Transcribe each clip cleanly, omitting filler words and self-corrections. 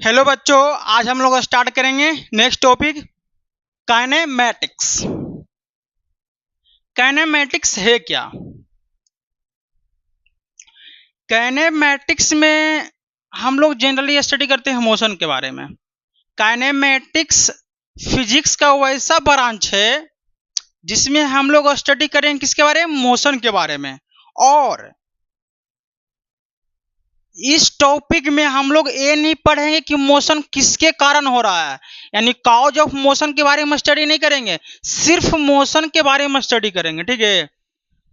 Hello बच्चों, आज हम लोग स्टार्ट करेंगे नेक्स्ट टॉपिक काइनेमैटिक्स। काइनेमैटिक्स है क्या? काइनेमैटिक्स में हम लोग जनरली स्टडी करते हैं मोशन के बारे में। काइनेमैटिक्स फिजिक्स का वैसा ब्रांच है जिसमें हम लोग स्टडी करेंगे किसके बारे में? मोशन के बारे में। और इस टॉपिक में हम लोग ये नहीं पढ़ेंगे कि मोशन किसके कारण हो रहा है, यानी कॉज ऑफ मोशन के बारे में स्टडी नहीं करेंगे, सिर्फ मोशन के बारे में स्टडी करेंगे। ठीक है,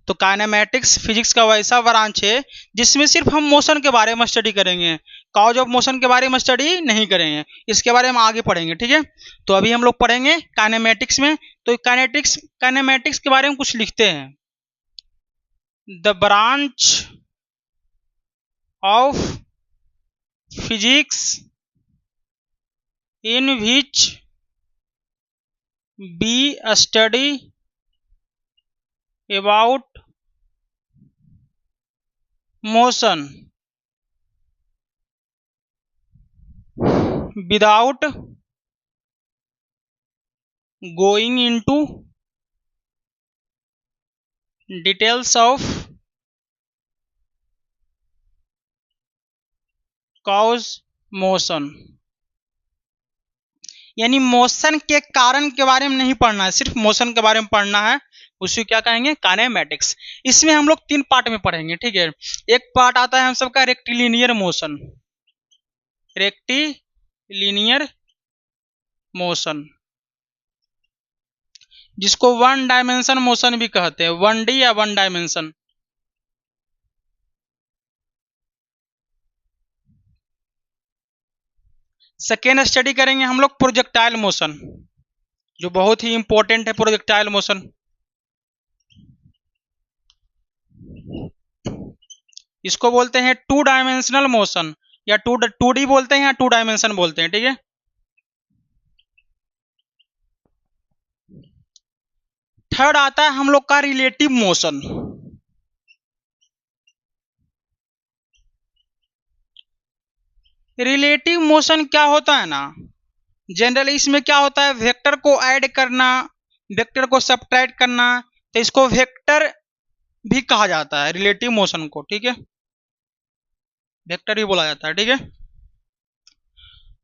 तो काइनेमैटिक्स फिजिक्स का वैसा ब्रांच है जिसमें सिर्फ हम मोशन के बारे में स्टडी करेंगे, कॉज ऑफ मोशन के बारे में स्टडी नहीं करेंगे। इसके बारे में आगे पढ़ेंगे। ठीक है, तो अभी हम लोग पढ़ेंगे काइनेमैटिक्स में। तो काइनेमैटिक्स के बारे में कुछ लिखते हैं। The branch of physics in which we study about motion without going into details of cause motion, यानी मोशन के कारण के बारे में नहीं पढ़ना है, सिर्फ मोशन के बारे में पढ़ना है। उसी क्या कहेंगे? काइनेमैटिक्स। इसमें हम लोग 3 पार्ट में पढ़ेंगे। ठीक है, एक पार्ट आता है हम सबका रेक्टिलिनियर मोशन। रेक्टिलिनियर मोशन जिसको 1 डायमेंशन मोशन भी कहते हैं, 1D या 1 डायमेंशन। सेकेंड स्टडी करेंगे हम लोग प्रोजेक्टाइल मोशन, जो बहुत ही इंपॉर्टेंट है। प्रोजेक्टाइल मोशन इसको बोलते हैं 2 डायमेंशनल मोशन, या 2D बोलते हैं या 2 डायमेंशन बोलते हैं। ठीक है, थर्ड आता है हम लोग का रिलेटिव मोशन। रिलेटिव मोशन क्या होता है ना, जनरली इसमें क्या होता है, वेक्टर को ऐड करना, वेक्टर को सब्ट्रैक्ट करना, तो इसको वेक्टर भी कहा जाता है, रिलेटिव मोशन को। ठीक है, वेक्टर भी बोला जाता है। ठीक है,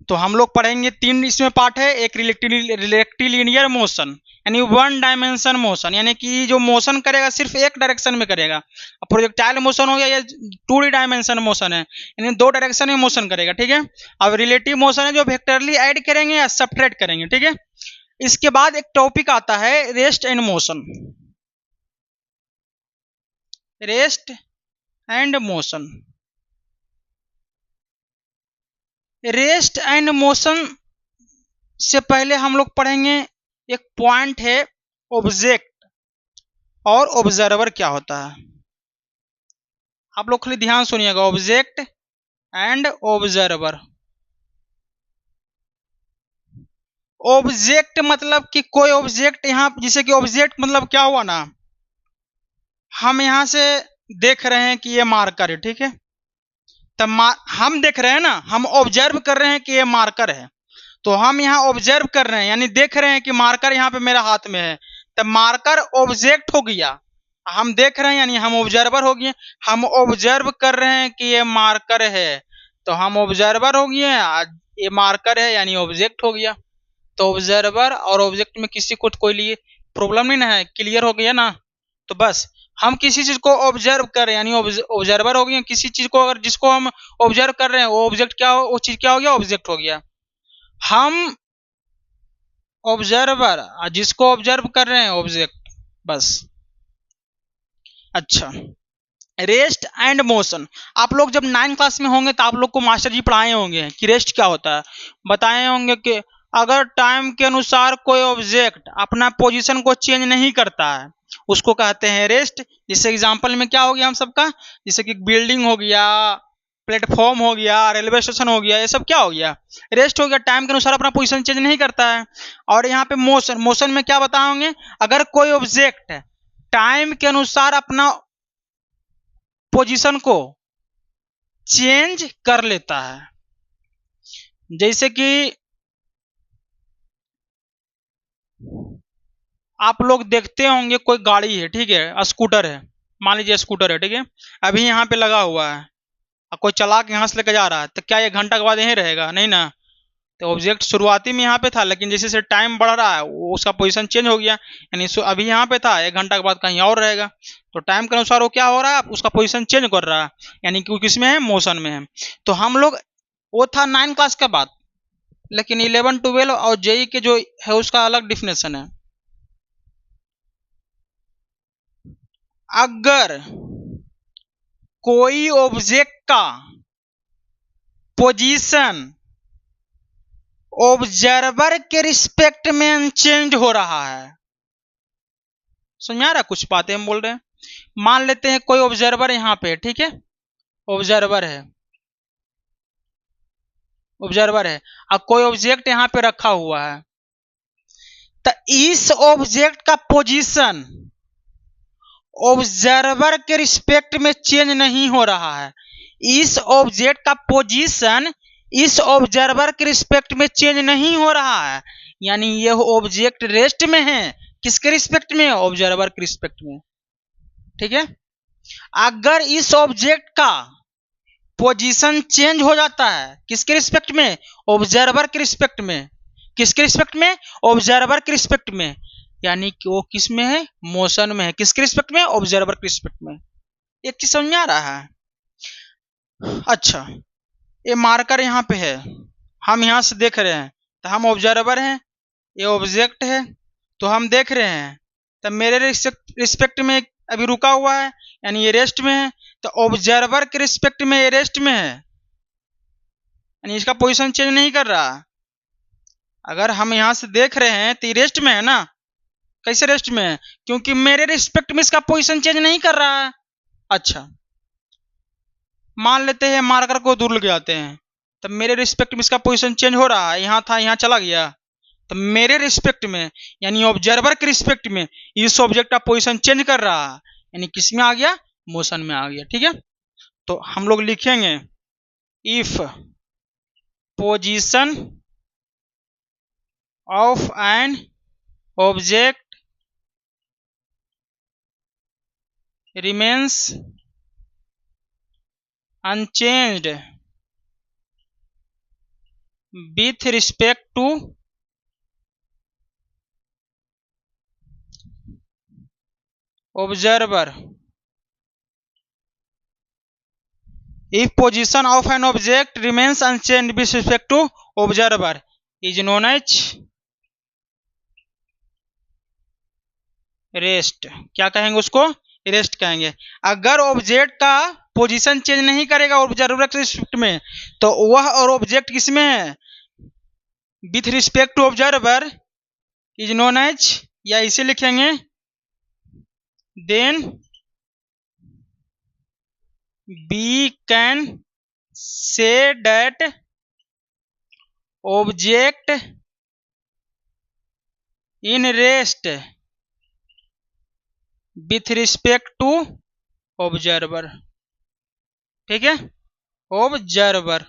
तो हम लोग पढ़ेंगे 3 इसमें पार्ट है। एक रेक्टिलिनियर मोशन यानी 1 डायमेंशन मोशन, यानी कि जो मोशन करेगा सिर्फ एक डायरेक्शन में करेगा। अब प्रोजेक्टाइल मोशन हो गया, ये 2 डायमेंशन मोशन है, यानी 2 डायरेक्शन में मोशन करेगा। ठीक है, अब रिलेटिव मोशन है जो वेक्टरली ऐड करेंगे या सब्ट्रैक्ट करेंगे। ठीक है, इसके बाद एक टॉपिक आता है rest and motion. Rest and motion, rest and motion से पहले हम लोग पढ़ेंगे एक पॉइंट है ऑब्जेक्ट और ऑब्जर्वर क्या होता है। आप लोग खाली ध्यान सुनिएगा, ऑब्जेक्ट एंड ऑब्जर्वर। ऑब्जेक्ट मतलब कि कोई ऑब्जेक्ट, यहाँ जैसे कि ऑब्जेक्ट मतलब क्या हुआ ना, हम यहां से देख रहे हैं कि ये मार्कर है। ठीक है, तब हम देख रहे हैं ना, हम ऑब्जर्व कर रहे हैं कि ये मार्कर है, तो हम यहाँ ऑब्जर्व कर रहे हैं यानी देख रहे हैं कि मार्कर यहाँ पे मेरा हाथ में है, तब मार्कर ऑब्जेक्ट हो गया। हम देख रहे हैं यानी हम ऑब्जर्वर हो गए। हम ऑब्जर्व कर रहे हैं कि ये मार्कर है, तो हम ऑब्जर्वर हो गए। ये मार्कर है यानी ऑब्जेक्ट हो गया। तो ऑब्जर्वर और ऑब्जेक्ट में किसी को कोई लिए प्रॉब्लम नहीं ना है, क्लियर हो गया ना। तो बस हम किसी चीज को ऑब्जर्व कर रहे हैं यानी ऑब्जर्वर हो गए। किसी चीज को अगर जिसको हम ऑब्जर्व कर रहे हैं वो ऑब्जेक्ट क्या हो, वो चीज क्या हो गया? ऑब्जेक्ट हो गया। हम ऑब्जर्वर, जिसको ऑब्जर्व कर रहे हैं ऑब्जेक्ट, बस। अच्छा, रेस्ट एंड मोशन आप लोग जब 9th क्लास में होंगे तो आप लोग को मास्टर जी पढ़ाए होंगे कि रेस्ट क्या होता है। बताए होंगे कि अगर टाइम के अनुसार कोई ऑब्जेक्ट अपना पोजीशन को चेंज नहीं करता है उसको कहते हैं रेस्ट। जैसे एग्जांपल में क्या हो गया हम सबका, जैसे कि बिल्डिंग हो गया, प्लेटफॉर्म हो गया, रेलवे स्टेशन हो गया, ये सब क्या हो गया? रेस्ट हो गया, टाइम के अनुसार अपना पोजीशन चेंज नहीं करता है। और यहाँ पे मोशन में क्या बताओगे, अगर कोई ऑब्जेक्ट टाइम के अनुसार अपना पोजीशन को चेंज कर लेता है जैसे कि आप लोग देखते होंगे कोई गाड़ी है, ठीक है, स्कूटर है, मान लीजिए स्कूटर है, ठीक है, अभी यहाँ पे लगा हुआ है और कोई चला के यहाँ से लेकर जा रहा है, तो क्या ये घंटा के बाद यहीं रहेगा? नहीं ना। तो ऑब्जेक्ट शुरुआती में यहाँ पे था, लेकिन जैसे जैसे टाइम बढ़ रहा है वो उसका पोजीशन चेंज हो गया, यानी अभी यहाँ पे था, 1 घंटा के बाद कहीं और रहेगा। तो टाइम के अनुसार वो क्या हो रहा है, उसका पोजीशन चेंज कर रहा है, यानी कि वो किसमें है, मोशन में है। तो हम लोग, वो था 9 क्लास के बाद, लेकिन 11, 12 और जेई के जो है उसका अलग डिफिनेशन है। अगर कोई ऑब्जेक्ट का पोजीशन ऑब्जर्वर के रिस्पेक्ट में चेंज हो रहा है, समझ आ रहा है? कुछ बातें हम बोल रहे हैं। मान लेते हैं कोई ऑब्जर्वर यहाँ पे, ठीक है, ऑब्जर्वर है, ऑब्जर्वर है, अब कोई ऑब्जेक्ट यहाँ पे रखा हुआ है, तो इस ऑब्जेक्ट का पोजीशन ऑब्जर्वर के रिस्पेक्ट में चेंज नहीं हो रहा है। इस ऑब्जेक्ट का पोजीशन इस ऑब्जर्वर के रिस्पेक्ट में चेंज नहीं हो रहा है, यानी यह ऑब्जेक्ट रेस्ट में है। किसके रिस्पेक्ट में? ऑब्जर्वर के रिस्पेक्ट में, ठीक है। अगर इस ऑब्जेक्ट का पोजीशन चेंज हो जाता है, किसके रिस्पेक्ट में? ऑब्जर्वर के रिस्पेक्ट में। किसके रिस्पेक्ट में? ऑब्जर्वर के रिस्पेक्ट में, यानी कि वो किस में है? मोशन में है। किसके रिस्पेक्ट में? ऑब्जर्वर के रिस्पेक्ट में। एक चीज समझ में आ रहा है? अच्छा, ये मार्कर यहाँ पे है, हम यहाँ से देख रहे हैं, तो हम ऑब्जर्वर हैं, ये ऑब्जेक्ट है, तो हम देख रहे हैं, तो मेरे रिस्पेक्ट में अभी रुका हुआ है, यानी ये रेस्ट में है, तो ऑब्जर्वर के रिस्पेक्ट में ये रेस्ट में है, यानी इसका पोजीशन चेंज नहीं कर रहा। अगर हम यहाँ से देख रहे हैं तो ये रेस्ट में है ना। कैसे रेस्ट में है? क्योंकि मेरे रिस्पेक्ट में इसका पोजीशन चेंज नहीं कर रहा है। अच्छा, मान लेते हैं मार्कर को दूर लेके आते हैं, तो मेरे रिस्पेक्ट में इसका पोजीशन चेंज हो रहा है, यहाँ था यहाँ चला गया, तो मेरे रिस्पेक्ट में यानी ऑब्जर्वर के रिस्पेक्ट में इस ऑब्जेक्ट का पोजीशन चेंज कर रहा है, यानी किस में आ गया? मोशन में आ गया, ठीक है। तो हम लोग लिखेंगे if position of an object remains unchanged with respect to observer. If position of an object remains unchanged with respect to observer is known as rest. क्या कहेंगे उसको? रेस्ट कहेंगे। अगर ऑब्जेक्ट का पोजीशन चेंज नहीं करेगा ऑब्जर्वर के respect में, तो वह और ऑब्जेक्ट किसमें है? With respect to observer is known as, या इसे लिखेंगे then we can say that object in rest with respect to observer, ठीक है, ऑब्जर्वर।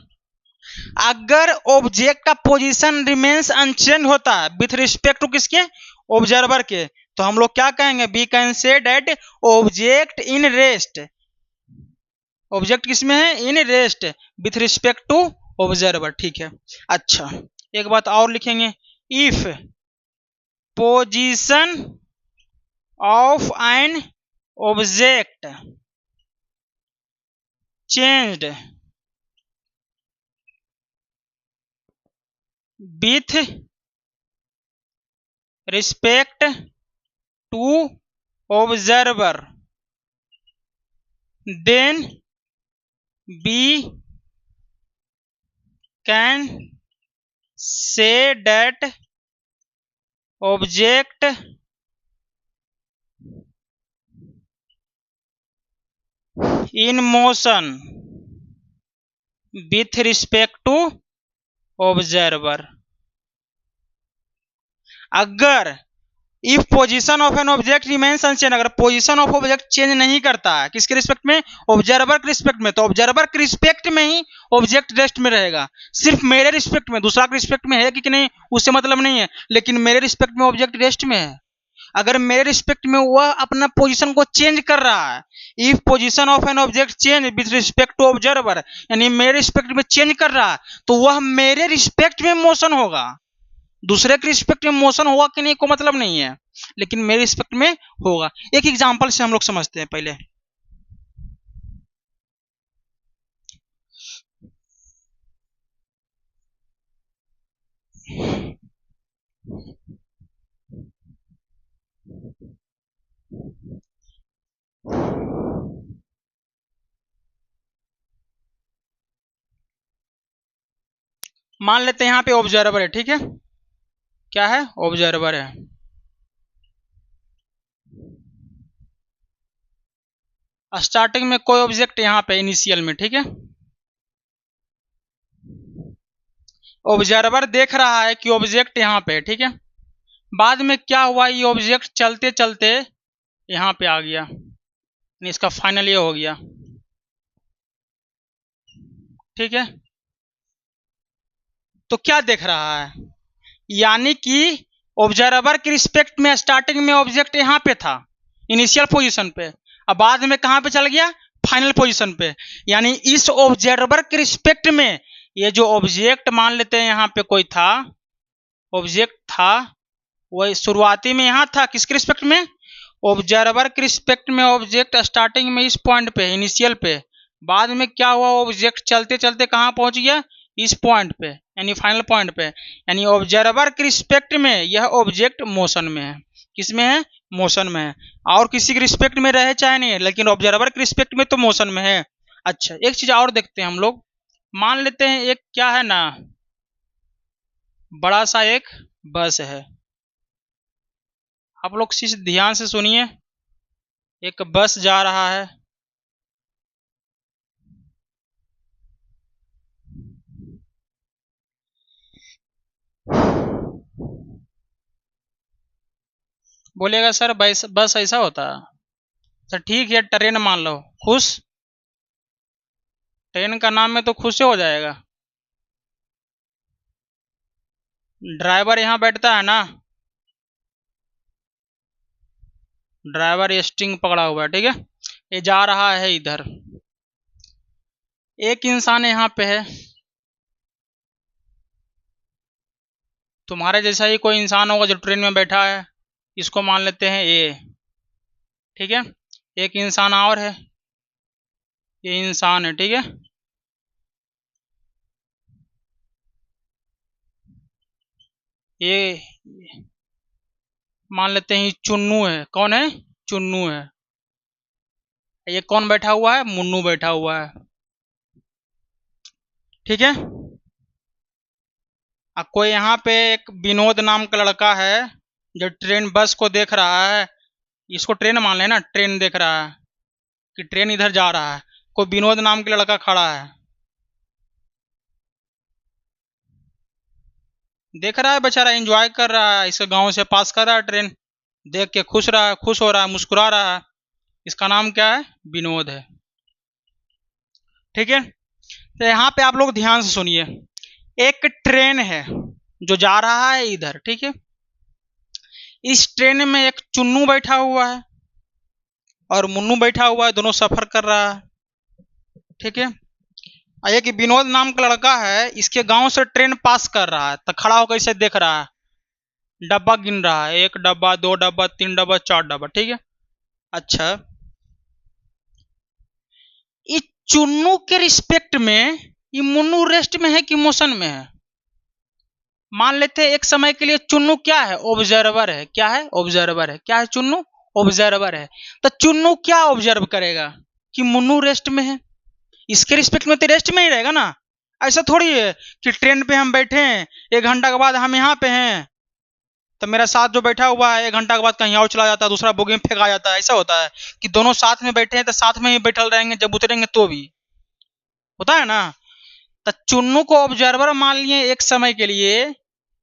अगर ऑब्जेक्ट का पोजीशन रिमेन्स अनचेंज होता है विथ रिस्पेक्ट टू किसके? ऑब्जर्वर के, तो हम लोग क्या कहेंगे? We can say that object in rest, object किसमें है? In rest with respect to observer, ठीक है। अच्छा, एक बात और लिखेंगे, if position of an object changed with respect to observer then we can say that object in motion with respect to observer। अगर if position of an object remains unchange, अगर position of object change नहीं करता है किसके respect में, observer के respect में, तो ऑब्जर्वर के रिस्पेक्ट में ही ऑब्जेक्ट रेस्ट में रहेगा। सिर्फ मेरे रिस्पेक्ट में, दूसरा के रिस्पेक्ट में है कि नहीं उससे मतलब नहीं है, लेकिन मेरे रिस्पेक्ट में ऑब्जेक्ट रेस्ट में है। अगर मेरे रिस्पेक्ट में वह अपना पोजीशन को चेंज कर रहा है, if position of an object change with respect to observer, यानी मेरे रिस्पेक्ट में चेंज कर रहा है, तो वह मेरे रिस्पेक्ट में मोशन होगा। दूसरे के रिस्पेक्ट में मोशन होगा कि नहीं को मतलब नहीं है, लेकिन मेरे रिस्पेक्ट में होगा। एक एग्जांपल से हम लोग समझते हैं पहले। मान लेते हैं यहाँ पे ऑब्जर्वर है, ठीक है, क्या है, ऑब्जर्वर है। स्टार्टिंग में कोई ऑब्जेक्ट यहाँ पे इनिशियल में, ठीक है, ऑब्जर्वर देख रहा है कि ऑब्जेक्ट यहाँ पे, ठीक है, बाद में क्या हुआ, ये ऑब्जेक्ट चलते चलते यहाँ पे आ गया, इसका फाइनल ये हो गया, ठीक है। तो क्या देख रहा है, यानी कि ऑब्जर्वर के रिस्पेक्ट में स्टार्टिंग में ऑब्जेक्ट यहाँ पे था इनिशियल पोजीशन पे, अब बाद में कहाँ पे चल गया, फाइनल पोजीशन पे। यानी इस ऑब्जर्वर के रिस्पेक्ट में ये जो ऑब्जेक्ट मान लेते हैं यहाँ पे कोई था, ऑब्जेक्ट था, वही शुरुआती में यहाँ था किसके रिस्पेक्ट में, ऑब्जर्वर के रिस्पेक्ट में ऑब्जेक्ट स्टार्टिंग में इस पॉइंट पे इनिशियल पे, बाद में क्या हुआ, ऑब्जेक्ट चलते चलते कहाँ पहुंच गया, इस पॉइंट पे यानी फाइनल पॉइंट पे। यानी ऑब्जर्वर के रिस्पेक्ट में यह ऑब्जेक्ट मोशन में है, किसमें है, मोशन में है। और किसी के रिस्पेक्ट में रहे चाहे नहीं, लेकिन ऑब्जर्वर के रिस्पेक्ट में तो मोशन में है। अच्छा, एक चीज और देखते हैं हम लोग, मान लेते हैं एक क्या है ना, बड़ा सा एक बस है। आप लोग चीज ध्यान से सुनिए, एक बस जा रहा है, बोलेगा सर बस बस ऐसा होता है, अच्छा ठीक है, ट्रेन मान लो, खुश, ट्रेन का नाम में तो खुश हो जाएगा। ड्राइवर यहाँ बैठता है ना, ड्राइवर स्टिंग पकड़ा हुआ है, ठीक है, ये जा रहा है इधर, एक इंसान यहाँ पे है, तुम्हारे जैसा ही कोई इंसान होगा जो ट्रेन में बैठा है, इसको मान लेते हैं ए, ठीक है, एक इंसान और है, ये इंसान है, ठीक है, ये मान लेते हैं चुन्नू है, कौन है, चुन्नू है, ये कौन बैठा हुआ है, मुन्नू बैठा हुआ है, ठीक है। अब कोई यहाँ पे एक विनोद नाम का लड़का है जो ट्रेन बस को देख रहा है, इसको ट्रेन मान लेना, ट्रेन देख रहा है कि ट्रेन इधर जा रहा है, कोई विनोद नाम के लड़का खड़ा है, देख रहा है बेचारा, एंजॉय कर रहा है, इसके गांव से पास कर रहा है ट्रेन, देख के खुश रहा है, खुश हो रहा है, मुस्कुरा रहा है, इसका नाम क्या है, विनोद है, ठीक है। तो यहाँ पे आप लोग ध्यान से सुनिए, एक ट्रेन है जो जा रहा है इधर, ठीक है, इस ट्रेन में एक चुन्नू बैठा हुआ है और मुन्नू बैठा हुआ है, दोनों सफर कर रहा है, ठीक है। एक विनोद नाम का लड़का है, इसके गांव से ट्रेन पास कर रहा है, तो खड़ा होकर इसे देख रहा है, डब्बा गिन रहा है, एक डब्बा, दो डब्बा, तीन डब्बा, चार डब्बा, ठीक है। अच्छा, इस चुन्नू के रिस्पेक्ट में ये मुन्नू रेस्ट में है कि मोशन में है, मान लेते हैं एक समय के लिए चुन्नू क्या है, ऑब्जर्वर है, क्या है, ऑब्जर्वर है, क्या है चुन्नू, ऑब्जर्वर है। तो चुन्नू क्या ऑब्जर्व करेगा कि मुन्नू रेस्ट में है, इसके रिस्पेक्ट में तो रेस्ट में ही रहेगा ना। ऐसा थोड़ी है कि ट्रेन पे हम बैठे हैं, एक घंटा के बाद हम यहाँ पे हैं, तो मेरा साथ जो बैठा हुआ है एक घंटा के बाद कहीं और चला जाता है, दूसरा बोगी में फेंका जाता है, ऐसा होता है कि दोनों साथ में बैठे हैं तो साथ में ही बैठल रहेंगे, जब उतरेंगे तो भी होता है ना। तो चुन्नू को ऑब्जर्वर मान लिए एक समय के लिए,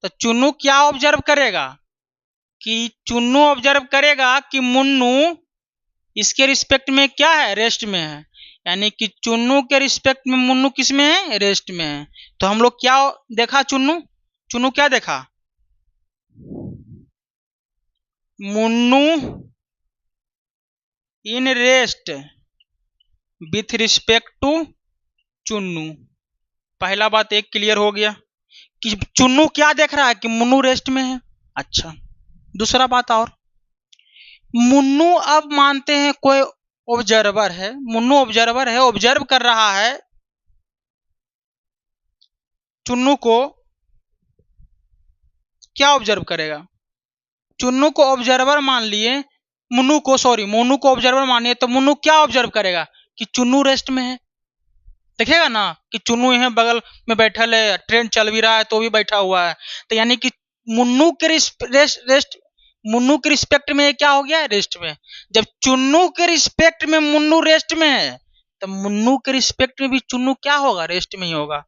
तो चुन्नू क्या ऑब्जर्व करेगा कि चुन्नू ऑब्जर्व करेगा कि मुन्नू इसके रिस्पेक्ट में क्या है, रेस्ट में है। यानी कि चुन्नू के रिस्पेक्ट में मुन्नू किस में है, रेस्ट में है। तो हम लोग क्या देखा, चुन्नू क्या देखा, Munnu in rest with respect to Chunnu. पहला बात एक क्लियर हो गया कि चुन्नू क्या देख रहा है कि मुन्नू रेस्ट में है। अच्छा, दूसरा बात और, मुन्नू अब मानते हैं कोई ऑब्जर्वर है, मुन्नू ऑब्जर्वर है, ऑब्जर्व कर रहा है चुन्नू को। क्या ऑब्जर्व करेगा, चुन्नू को ऑब्जर्वर मान लिए, मुन्नू को ऑब्जर्वर मानिए, तो मुन्नू क्या ऑब्जर्व करेगा कि चुन्नू रेस्ट में है। देखेगा ना कि चुन्नू यहाँ बगल में बैठल है, ट्रेन चल भी रहा है तो भी बैठा हुआ है। तो यानी कि मुन्नू के रेस्ट मुन्नू के रिस्पेक्ट में क्या हो गया, रेस्ट में। जब चुन्नू के रिस्पेक्ट में मुन्नू रेस्ट में है, तो मुन्नू के रिस्पेक्ट में भी चुन्नू क्या होगा, रेस्ट में ही होगा।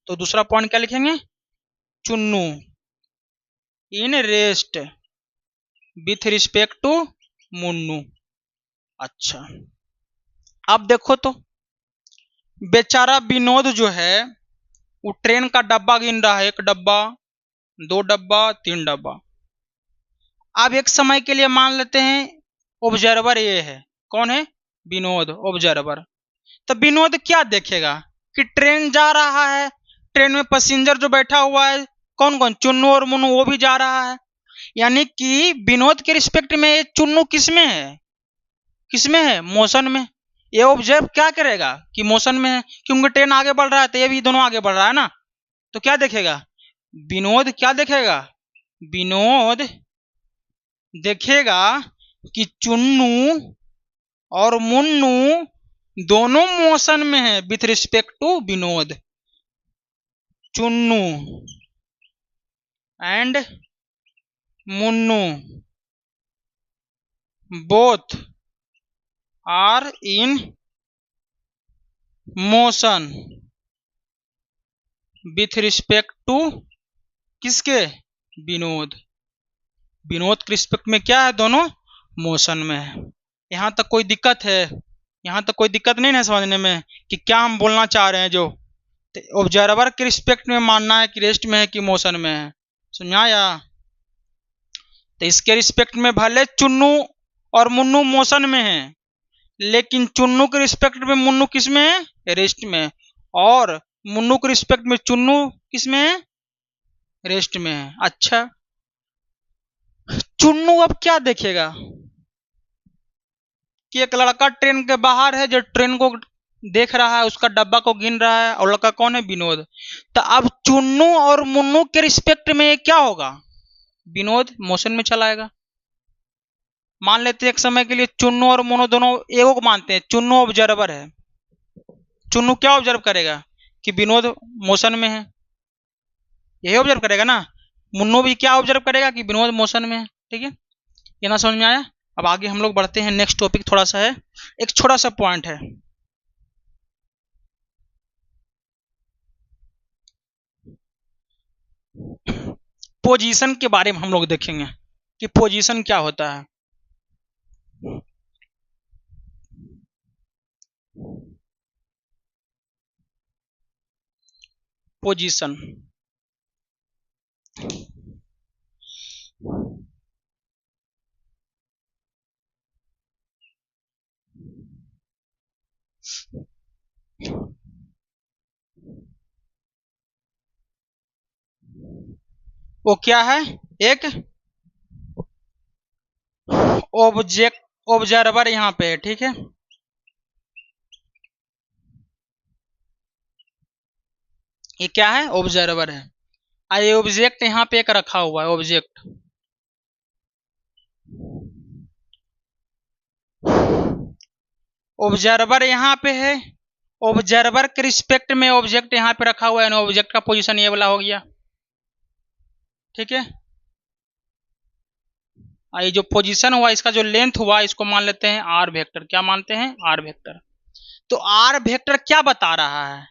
तो दूसरा पॉइंट क्या लिखेंगे, Chunnu in rest with respect to Munnu. अच्छा, अब देखो तो बेचारा विनोद जो है वो ट्रेन का डब्बा गिन रहा है, 1 डब्बा, 2 डब्बा, 3 डब्बा। अब एक समय के लिए मान लेते हैं ऑब्जर्वर ये है, कौन है, विनोद ऑब्जर्वर। तो विनोद क्या देखेगा कि ट्रेन जा रहा है, ट्रेन में पैसेंजर जो बैठा हुआ है कौन कौन, चुन्नू और मुन्नू, वो भी जा रहा है। यानी कि विनोद के रिस्पेक्ट में ये चुन्नू किसमें है, किसमें है, मोशन में। ये ऑब्जर्व क्या करेगा कि मोशन में है, क्योंकि ट्रेन आगे बढ़ रहा है तो ये भी दोनों आगे बढ़ रहा है ना। तो क्या देखेगा विनोद, क्या देखेगा, विनोद देखेगा कि चुन्नू और मुन्नू दोनों मोशन में है with respect to Vinod. Chunnu and Munnu both are in motion with respect to किसके, विनोद। विनोद के रिस्पेक्ट में क्या है, दोनों मोशन में है। यहां तक कोई दिक्कत है, यहां तक कोई दिक्कत नहीं है समझने में कि क्या हम बोलना चाह रहे हैं। जो ऑब्जर्वर के रिस्पेक्ट में मानना है कि रेस्ट में है कि मोशन में है, समझाया। तो इसके रिस्पेक्ट में भले चुन्नू और मुन्नू मोशन में है, लेकिन चुन्नू के रिस्पेक्ट में मुन्नू किस में है, रेस्ट में। और मुन्नू के रिस्पेक्ट में चुन्नू किस में है, रेस्ट में है। अच्छा, चुन्नू अब क्या देखेगा कि एक लड़का ट्रेन के बाहर है जो ट्रेन को देख रहा है, उसका डब्बा को गिन रहा है, और लड़का कौन है, विनोद। तो अब चुन्नू और मुन्नू के रिस्पेक्ट में क्या होगा, विनोद मोशन में चलाएगा। मान लेते हैं एक समय के लिए चुन्नू और मुन्नू दोनों एगो को मानते हैं, चुन्नू ऑब्जर्वर है। चुन्नू क्या ऑब्जर्व करेगा कि विनोद मोशन में है, यही ऑब्जर्व करेगा ना। मुन्नू भी क्या ऑब्जर्व करेगा कि विनोद मोशन में है। ठीक है, ये ना समझ में आया। अब आगे हम लोग बढ़ते हैं, नेक्स्ट टॉपिक थोड़ा सा है, एक छोटा सा पॉइंट है। पोजीशन के बारे में हम लोग देखेंगे कि पोजीशन क्या होता है। पोजीशन, वो क्या है, एक ऑब्जर्वर यहां पे है। ठीक है, ये क्या है, ऑब्जर्वर है। ये ऑब्जेक्ट यहां पे एक रखा हुआ है, ऑब्जेक्ट। ऑब्जर्वर यहां पे है, ऑब्जर्वर के रिस्पेक्ट में ऑब्जेक्ट यहां पे रखा हुआ है, ऑब्जेक्ट का पोजीशन ये वाला हो गया। ठीक है, ये जो पोजीशन हुआ, इसका जो लेंथ हुआ, इसको मान लेते हैं आर वेक्टर। क्या मानते हैं, आर वेक्टर। तो आर वेक्टर क्या बता रहा है,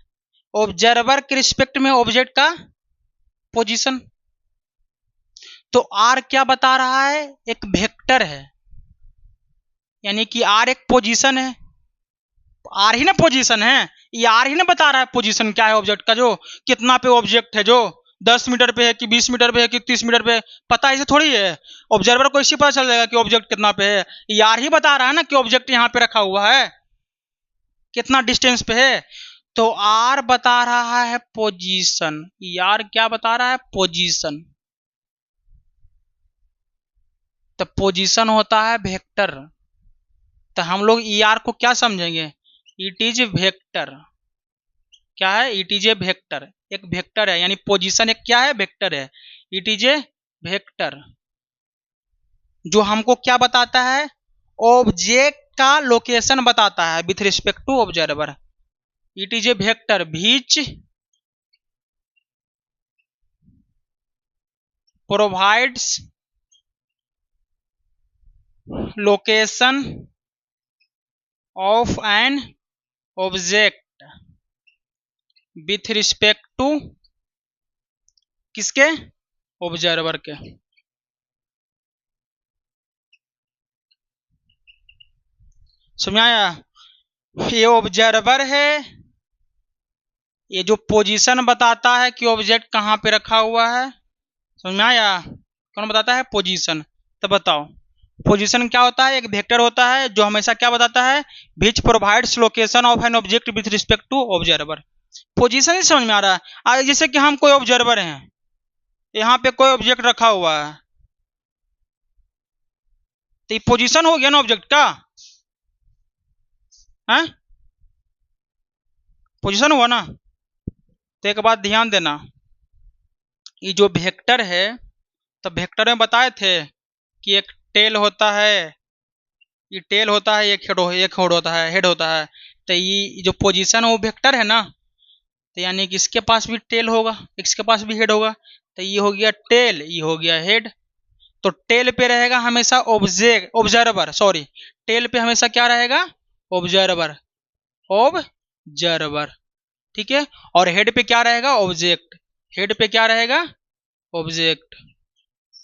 ऑब्जर्वर के रिस्पेक्ट में ऑब्जेक्ट का पोजीशन। तो आर क्या बता रहा है, एक वेक्टर है, यानी कि आर एक पोजीशन है, आर ही ना पोजीशन है, ये आर ही ना बता रहा है पोजीशन क्या है ऑब्जेक्ट का, जो कितना पे ऑब्जेक्ट है, जो 10 मीटर पे है कि 20 मीटर पे है कि 30 मीटर पे है, पता ऐसे थोड़ी है। ऑब्जर्वर को इसी पता चल जाएगा कि ऑब्जेक्ट कितना पे है, ये आर ही बता रहा है ना कि ऑब्जेक्ट यहाँ पे रखा हुआ है, कितना डिस्टेंस पे है। तो आर बता रहा है पोजीशन, आर क्या बता रहा है, पोजीशन। तो पोजीशन होता है वेक्टर, तो हम लोग ई आर को क्या समझेंगे, इट इज वेक्टर। क्या है, इट इज ए वेक्टर, एक वेक्टर है, यानी पोजीशन एक क्या है, वेक्टर है, इट इज ए वेक्टर, जो हमको क्या बताता है, ऑब्जेक्ट का लोकेशन बताता है with respect to observer. It is a vector which provides location of an object with respect to किसके, ऑब्जर्वर के। समझ आया, ये ऑब्जर्वर है, ये जो पोजीशन बताता है कि ऑब्जेक्ट कहाँ पे रखा हुआ है, समझ में आया, कौन बताता है, पोजीशन। तो बताओ पोजीशन क्या होता है, एक वेक्टर होता है जो हमेशा क्या बताता है, which provides location of an object with respect to observer. Position ही समझ में आ रहा है। आज जैसे कि हम कोई ऑब्जर्वर हैं, यहाँ पे कोई ऑब्जेक्ट रखा हुआ है, तो ये पोजीशन हो गया ना ऑब्जेक्ट का, है पोजीशन हुआ ना। तो एक बात ध्यान देना, ये जो वेक्टर है, तो वेक्टर में बताए थे कि एक टेल होता है, ये टेल होता है, एक हेड होता है, हेड होता है। तो ये जो पोजीशन है वो वेक्टर है ना, तो यानी कि इसके पास भी टेल होगा, इसके पास भी हेड होगा, तो ये हो गया टेल, ये हो गया हेड। तो टेल पे रहेगा हमेशा ऑब्जर्वर, सॉरी, टेल पे हमेशा क्या रहेगा, ऑब्जर्वर, ऑब्जर्वर, ठीक है। और हेड पे क्या रहेगा, ऑब्जेक्ट, हेड पे क्या रहेगा, ऑब्जेक्ट,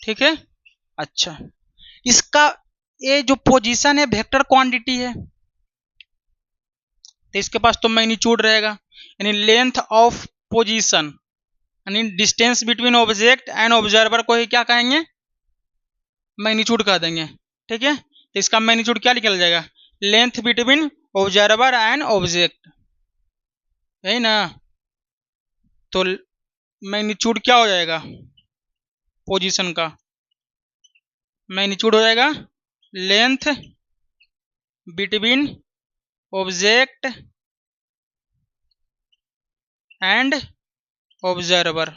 ठीक है। अच्छा, इसका ये जो पोजीशन है वेक्टर क्वांटिटी है, तो इसके पास तो मैग्नीट्यूड रहेगा, यानी लेंथ ऑफ पोजीशन, यानी distance between object and observer को ही क्या कहेंगे, मैग्नीट्यूड कह देंगे, ठीक है। तो इसका मैग्नीट्यूड क्या निकल जाएगा, length between observer and object, यही ना। तो मैग्नीट्यूड क्या हो जाएगा, पोजीशन का मैग्नीट्यूड हो जाएगा length between object and observer,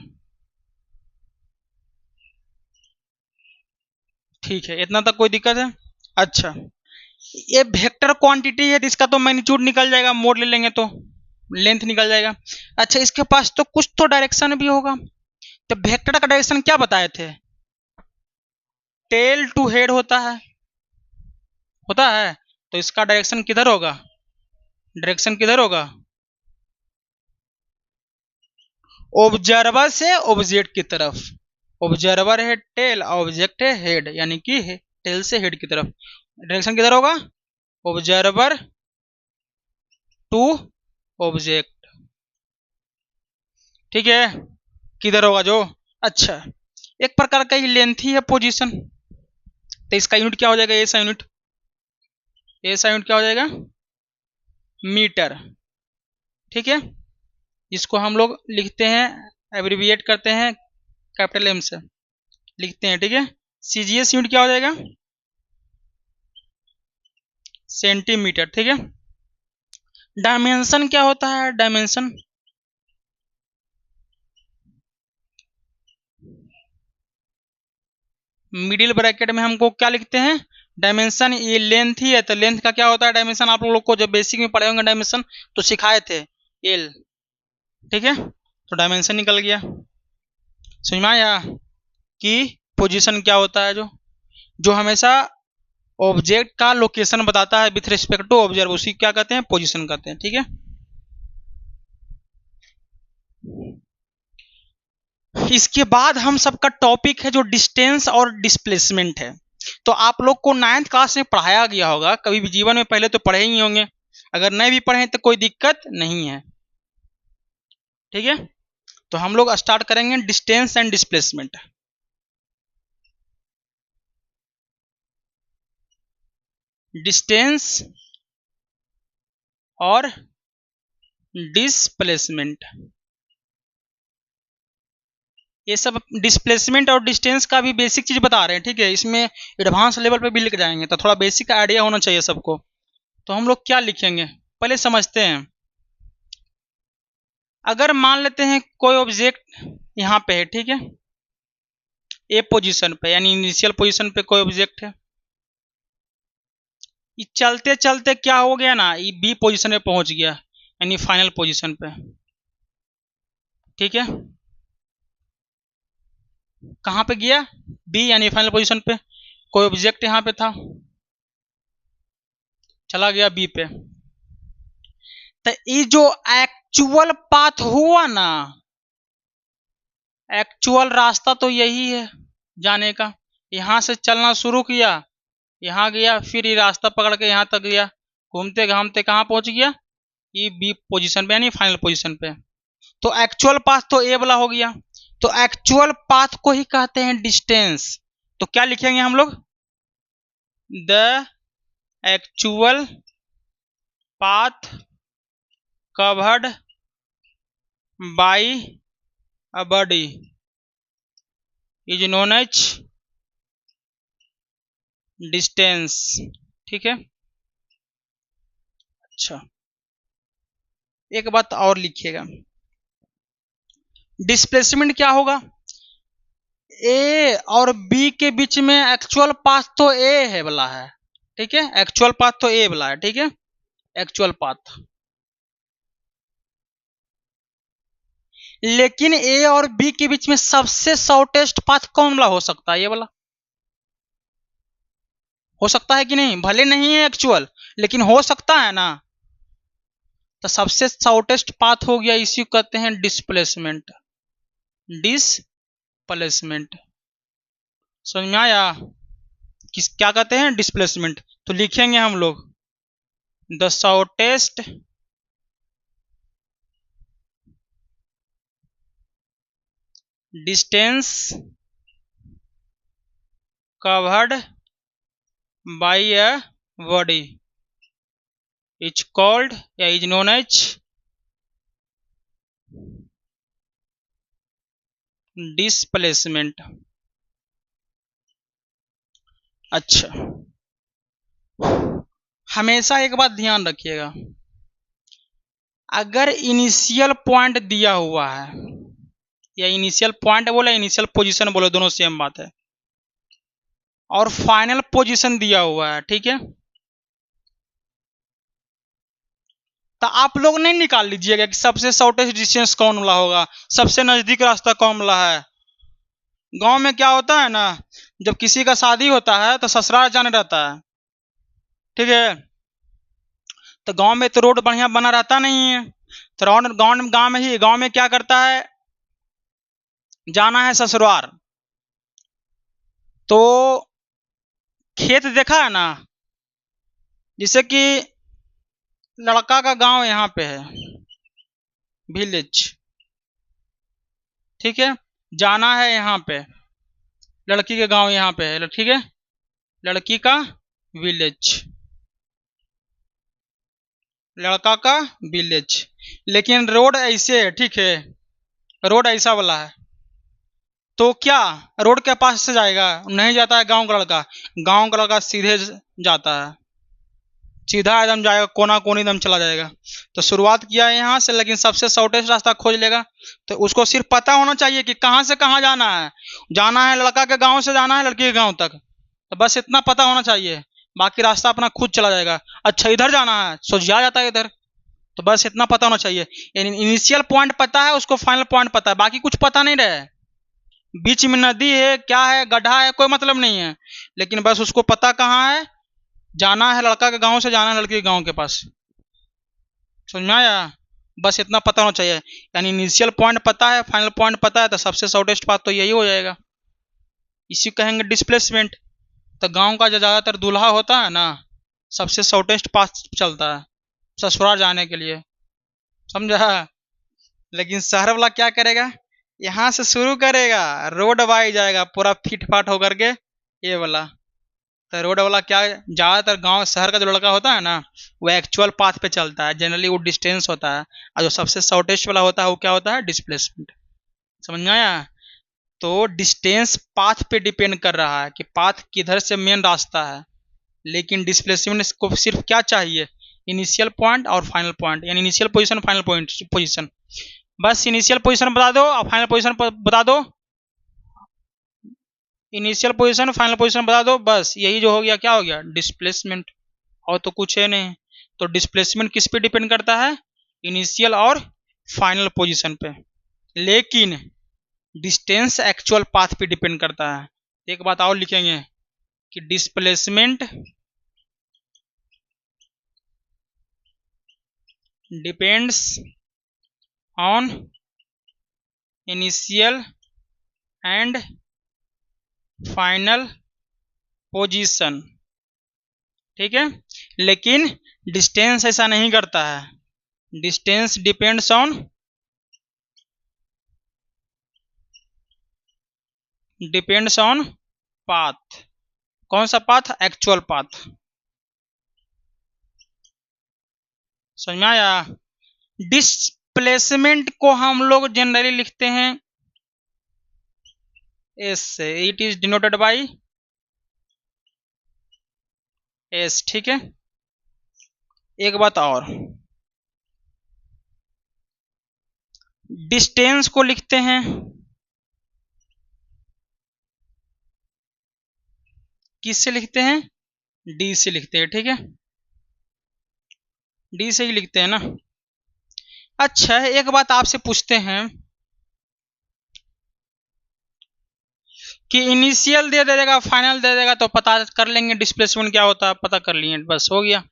ठीक है, इतना तक कोई दिक्कत है। अच्छा, ये वेक्टर क्वांटिटी है, तो इसका तो मैग्नीट्यूड निकल जाएगा, मोड ले लेंगे तो लेंथ निकल जाएगा। अच्छा, इसके पास तो कुछ तो डायरेक्शन भी होगा, तो वेक्टर का डायरेक्शन क्या बताए थे, टेल टू हेड होता है, तो इसका डायरेक्शन किधर होगा, डायरेक्शन किधर होगा, ऑब्जर्वर से ऑब्जेक्ट की तरफ। ऑब्जर्वर है टेल, ऑब्जेक्ट है हेड, यानी कि टेल से हेड की तरफ डायरेक्शन किधर होगा, ऑब्जर्वर टू ऑब्जेक्ट, ठीक है, किधर होगा जो। अच्छा, एक प्रकार का ही लेंथ ही है पोजीशन, तो इसका यूनिट क्या हो जाएगा, ऐसा यूनिट, ऐसा यूनिट क्या हो जाएगा, मीटर, ठीक है। इसको हम लोग लिखते हैं, एब्रिविएट करते हैं कैपिटल एम से लिखते हैं, ठीक है। सीजीएस यूनिट क्या हो जाएगा, सेंटीमीटर, ठीक है। डायमेंशन क्या होता है, डायमेंशन मिडिल ब्रैकेट में हमको क्या लिखते हैं, डायमेंशन, ये लेंथ ही है, तो लेंथ का क्या होता है डायमेंशन, आप लोग को जब बेसिक में पढ़े होंगे डायमेंशन तो सिखाए थे, एल, ठीक है। तो डायमेंशन निकल गया, समझ में आया कि पोजीशन क्या होता है, जो हमेशा ऑब्जेक्ट का लोकेशन बताता है विथ रिस्पेक्ट टू ऑब्जर्व, उसी क्या कहते हैं, पोजीशन कहते हैं, ठीक है। इसके बाद हम सबका टॉपिक है जो डिस्टेंस और डिस्प्लेसमेंट है। तो आप लोग को 9th क्लास में पढ़ाया गया होगा, कभी भी जीवन में पहले तो पढ़े ही होंगे, अगर नहीं भी पढ़े तो कोई दिक्कत नहीं है, ठीक है। तो हम लोग स्टार्ट करेंगे डिस्टेंस एंड डिस्प्लेसमेंट। डिस्टेंस और डिस्प्लेसमेंट, ये सब डिस्प्लेसमेंट और डिस्टेंस का भी बेसिक चीज बता रहे हैं, ठीक है। इसमें एडवांस लेवल पे भी लिख जाएंगे, तो थोड़ा बेसिक आइडिया होना चाहिए सबको। तो हम लोग क्या लिखेंगे पहले समझते हैं। अगर मान लेते हैं कोई ऑब्जेक्ट यहाँ पे है, ठीक है, ए पोजीशन पे यानी इनिशियल पोजीशन पे कोई ऑब्जेक्ट है, ये चलते चलते क्या हो गया ना, ये बी पोजीशन पे पहुंच गया यानी फाइनल पोजीशन पे, ठीक है। कहाँ पे गया, बी यानी फाइनल पोजीशन पे। कोई ऑब्जेक्ट यहाँ पे था, चला गया बी पे। तो ये जो एक्चुअल पाथ हुआ ना, एक्चुअल रास्ता तो यही है जाने का। यहां से चलना शुरू किया, यहाँ गया, फिर ये रास्ता पकड़ के यहाँ तक गया, घूमते घामते कहाँ पहुंच गया, ये बी पोजीशन पे यानी फाइनल पोजीशन पे। तो एक्चुअल पाथ तो ए वाला हो गया। तो एक्चुअल पाथ को ही कहते हैं डिस्टेंस। तो क्या लिखेंगे हम लोग, the actual path covered by a body is known as distance, ठीक है। अच्छा, एक बात और लिखिएगा, डिस्प्लेसमेंट क्या होगा, ए और बी के बीच में एक्चुअल पाथ तो ए है वाला है, ठीक है, एक्चुअल पाथ तो ए वाला है, ठीक है, एक्चुअल पाथ। लेकिन ए और बी के बीच में सबसे शॉर्टेस्ट पाथ कौन वाला हो सकता है, ये वाला हो सकता है कि नहीं, भले नहीं है एक्चुअल लेकिन हो सकता है ना। तो सबसे शॉर्टेस्ट पाथ हो गया, इसी को कहते हैं डिस्प्लेसमेंट। डिस्प्लेसमेंट समझ में आया, किस क्या कहते हैं, डिस्प्लेसमेंट। तो लिखेंगे हम लोग the shortest distance covered by a body is called या इज नोन एज डिस्प्लेसमेंट। अच्छा, हमेशा एक बात ध्यान रखिएगा, अगर इनिशियल पॉइंट दिया हुआ है, या इनिशियल पॉइंट बोले इनिशियल पोजीशन बोले, दोनों सेम बात है, और फाइनल पोजीशन दिया हुआ है, ठीक है, तो आप लोग नहीं निकाल लीजिएगा कि सबसे शॉर्टेस्ट डिस्टेंस कौन वाला होगा, सबसे नजदीक रास्ता कौन वाला है। गांव में क्या होता है ना, जब किसी का शादी होता है तो ससुराल जाने रहता है, ठीक है, तो गांव में तो रोड बढ़िया बना रहता नहीं है, तो गांव में क्या करता है, जाना है ससुराल, तो खेत देखा है ना, जैसे कि लड़का का गांव यहाँ पे है, विलेज, ठीक है, जाना है यहाँ पे, लड़की के गांव यहाँ पे है, ठीक है, लड़की का विलेज, लड़का का विलेज, लेकिन रोड ऐसे है, ठीक है, रोड ऐसा वाला है, तो क्या रोड के पास से जाएगा, नहीं जाता है गांव का लड़का, गांव का लड़का सीधे जाता है, सीधा एकदम जाएगा, कोना कोनी एकदम चला जाएगा। तो शुरुआत किया है यहाँ से, लेकिन सबसे शॉर्टेस्ट रास्ता खोज लेगा। तो उसको सिर्फ पता होना चाहिए कि कहाँ से कहाँ जाना है, जाना है लड़का के गांव से जाना है लड़की के गांव तक, तो बस इतना पता होना चाहिए, बाकी रास्ता अपना खुद चला जाएगा। अच्छा इधर जाना है, सोझा जाता है इधर, तो बस इतना पता होना चाहिए, यानी इनिशियल पॉइंट पता है उसको, फाइनल पॉइंट पता है, बाकी कुछ पता नहीं रहे, बीच में नदी है क्या है गड्ढा है कोई मतलब नहीं है, लेकिन बस उसको पता कहाँ है, जाना है लड़का के गांव से जाना है लड़की के गांव के पास। समझ में आया, बस इतना पता होना चाहिए, यानी इनिशियल पॉइंट पता है, फाइनल पॉइंट पता है, तो सबसे शॉर्टेस्ट पाथ तो यही हो जाएगा। इसी कहेंगे डिस्प्लेसमेंट। तो गांव का जो ज़्यादातर दूल्हा होता है ना, सबसे शॉर्टेस्ट पाथ चलता है ससुराल जाने के लिए, समझा। लेकिन शहर वाला क्या करेगा, यहाँ से शुरू करेगा, रोड वाई जाएगा पूरा फिट फाट होकर के ये वाला। तो रोड वाला क्या, ज़्यादातर गांव शहर का जो लड़का होता है ना, वो एक्चुअल पाथ पे चलता है, जनरली वो डिस्टेंस होता है, और जो सबसे शॉर्टेस्ट वाला होता है वो क्या होता है, डिस्प्लेसमेंट। समझ में आया। तो डिस्टेंस पाथ पे डिपेंड कर रहा है कि पाथ किधर से मेन रास्ता है, लेकिन डिस्प्लेसमेंट को सिर्फ क्या चाहिए, इनिशियल पॉइंट और फाइनल पॉइंट, यानी initial position final point position. बस इनिशियल पोजीशन बता दो और फाइनल पोजीशन बता दो, इनिशियल पोजीशन फाइनल पोजीशन बता दो, बस यही जो हो गया क्या हो गया, डिस्प्लेसमेंट। और तो कुछ है नहीं। तो डिस्प्लेसमेंट किस पे डिपेंड करता है, इनिशियल और फाइनल पोजीशन पे, लेकिन डिस्टेंस एक्चुअल पाथ पे डिपेंड करता है। एक बात और लिखेंगे कि displacement depends on initial and final position, ठीक है। लेकिन डिस्टेंस ऐसा नहीं करता है, डिस्टेंस डिपेंड्स ऑन पाथ। कौन सा पाथ, एक्चुअल पाथ। समझ में आया। डिस्प्लेसमेंट को हम लोग जनरली लिखते हैं एस से, it is denoted by S, ठीक है। एक बात और, डिस्टेंस को लिखते हैं किससे लिखते हैं, डी से लिखते हैं, ठीक है, डी से ही लिखते हैं ना। अच्छा, एक बात आपसे पूछते हैं कि इनिशियल दे देगा फाइनल दे देगा तो पता कर लेंगे डिस्प्लेसमेंट क्या होता है, पता कर लिए, बस हो गया।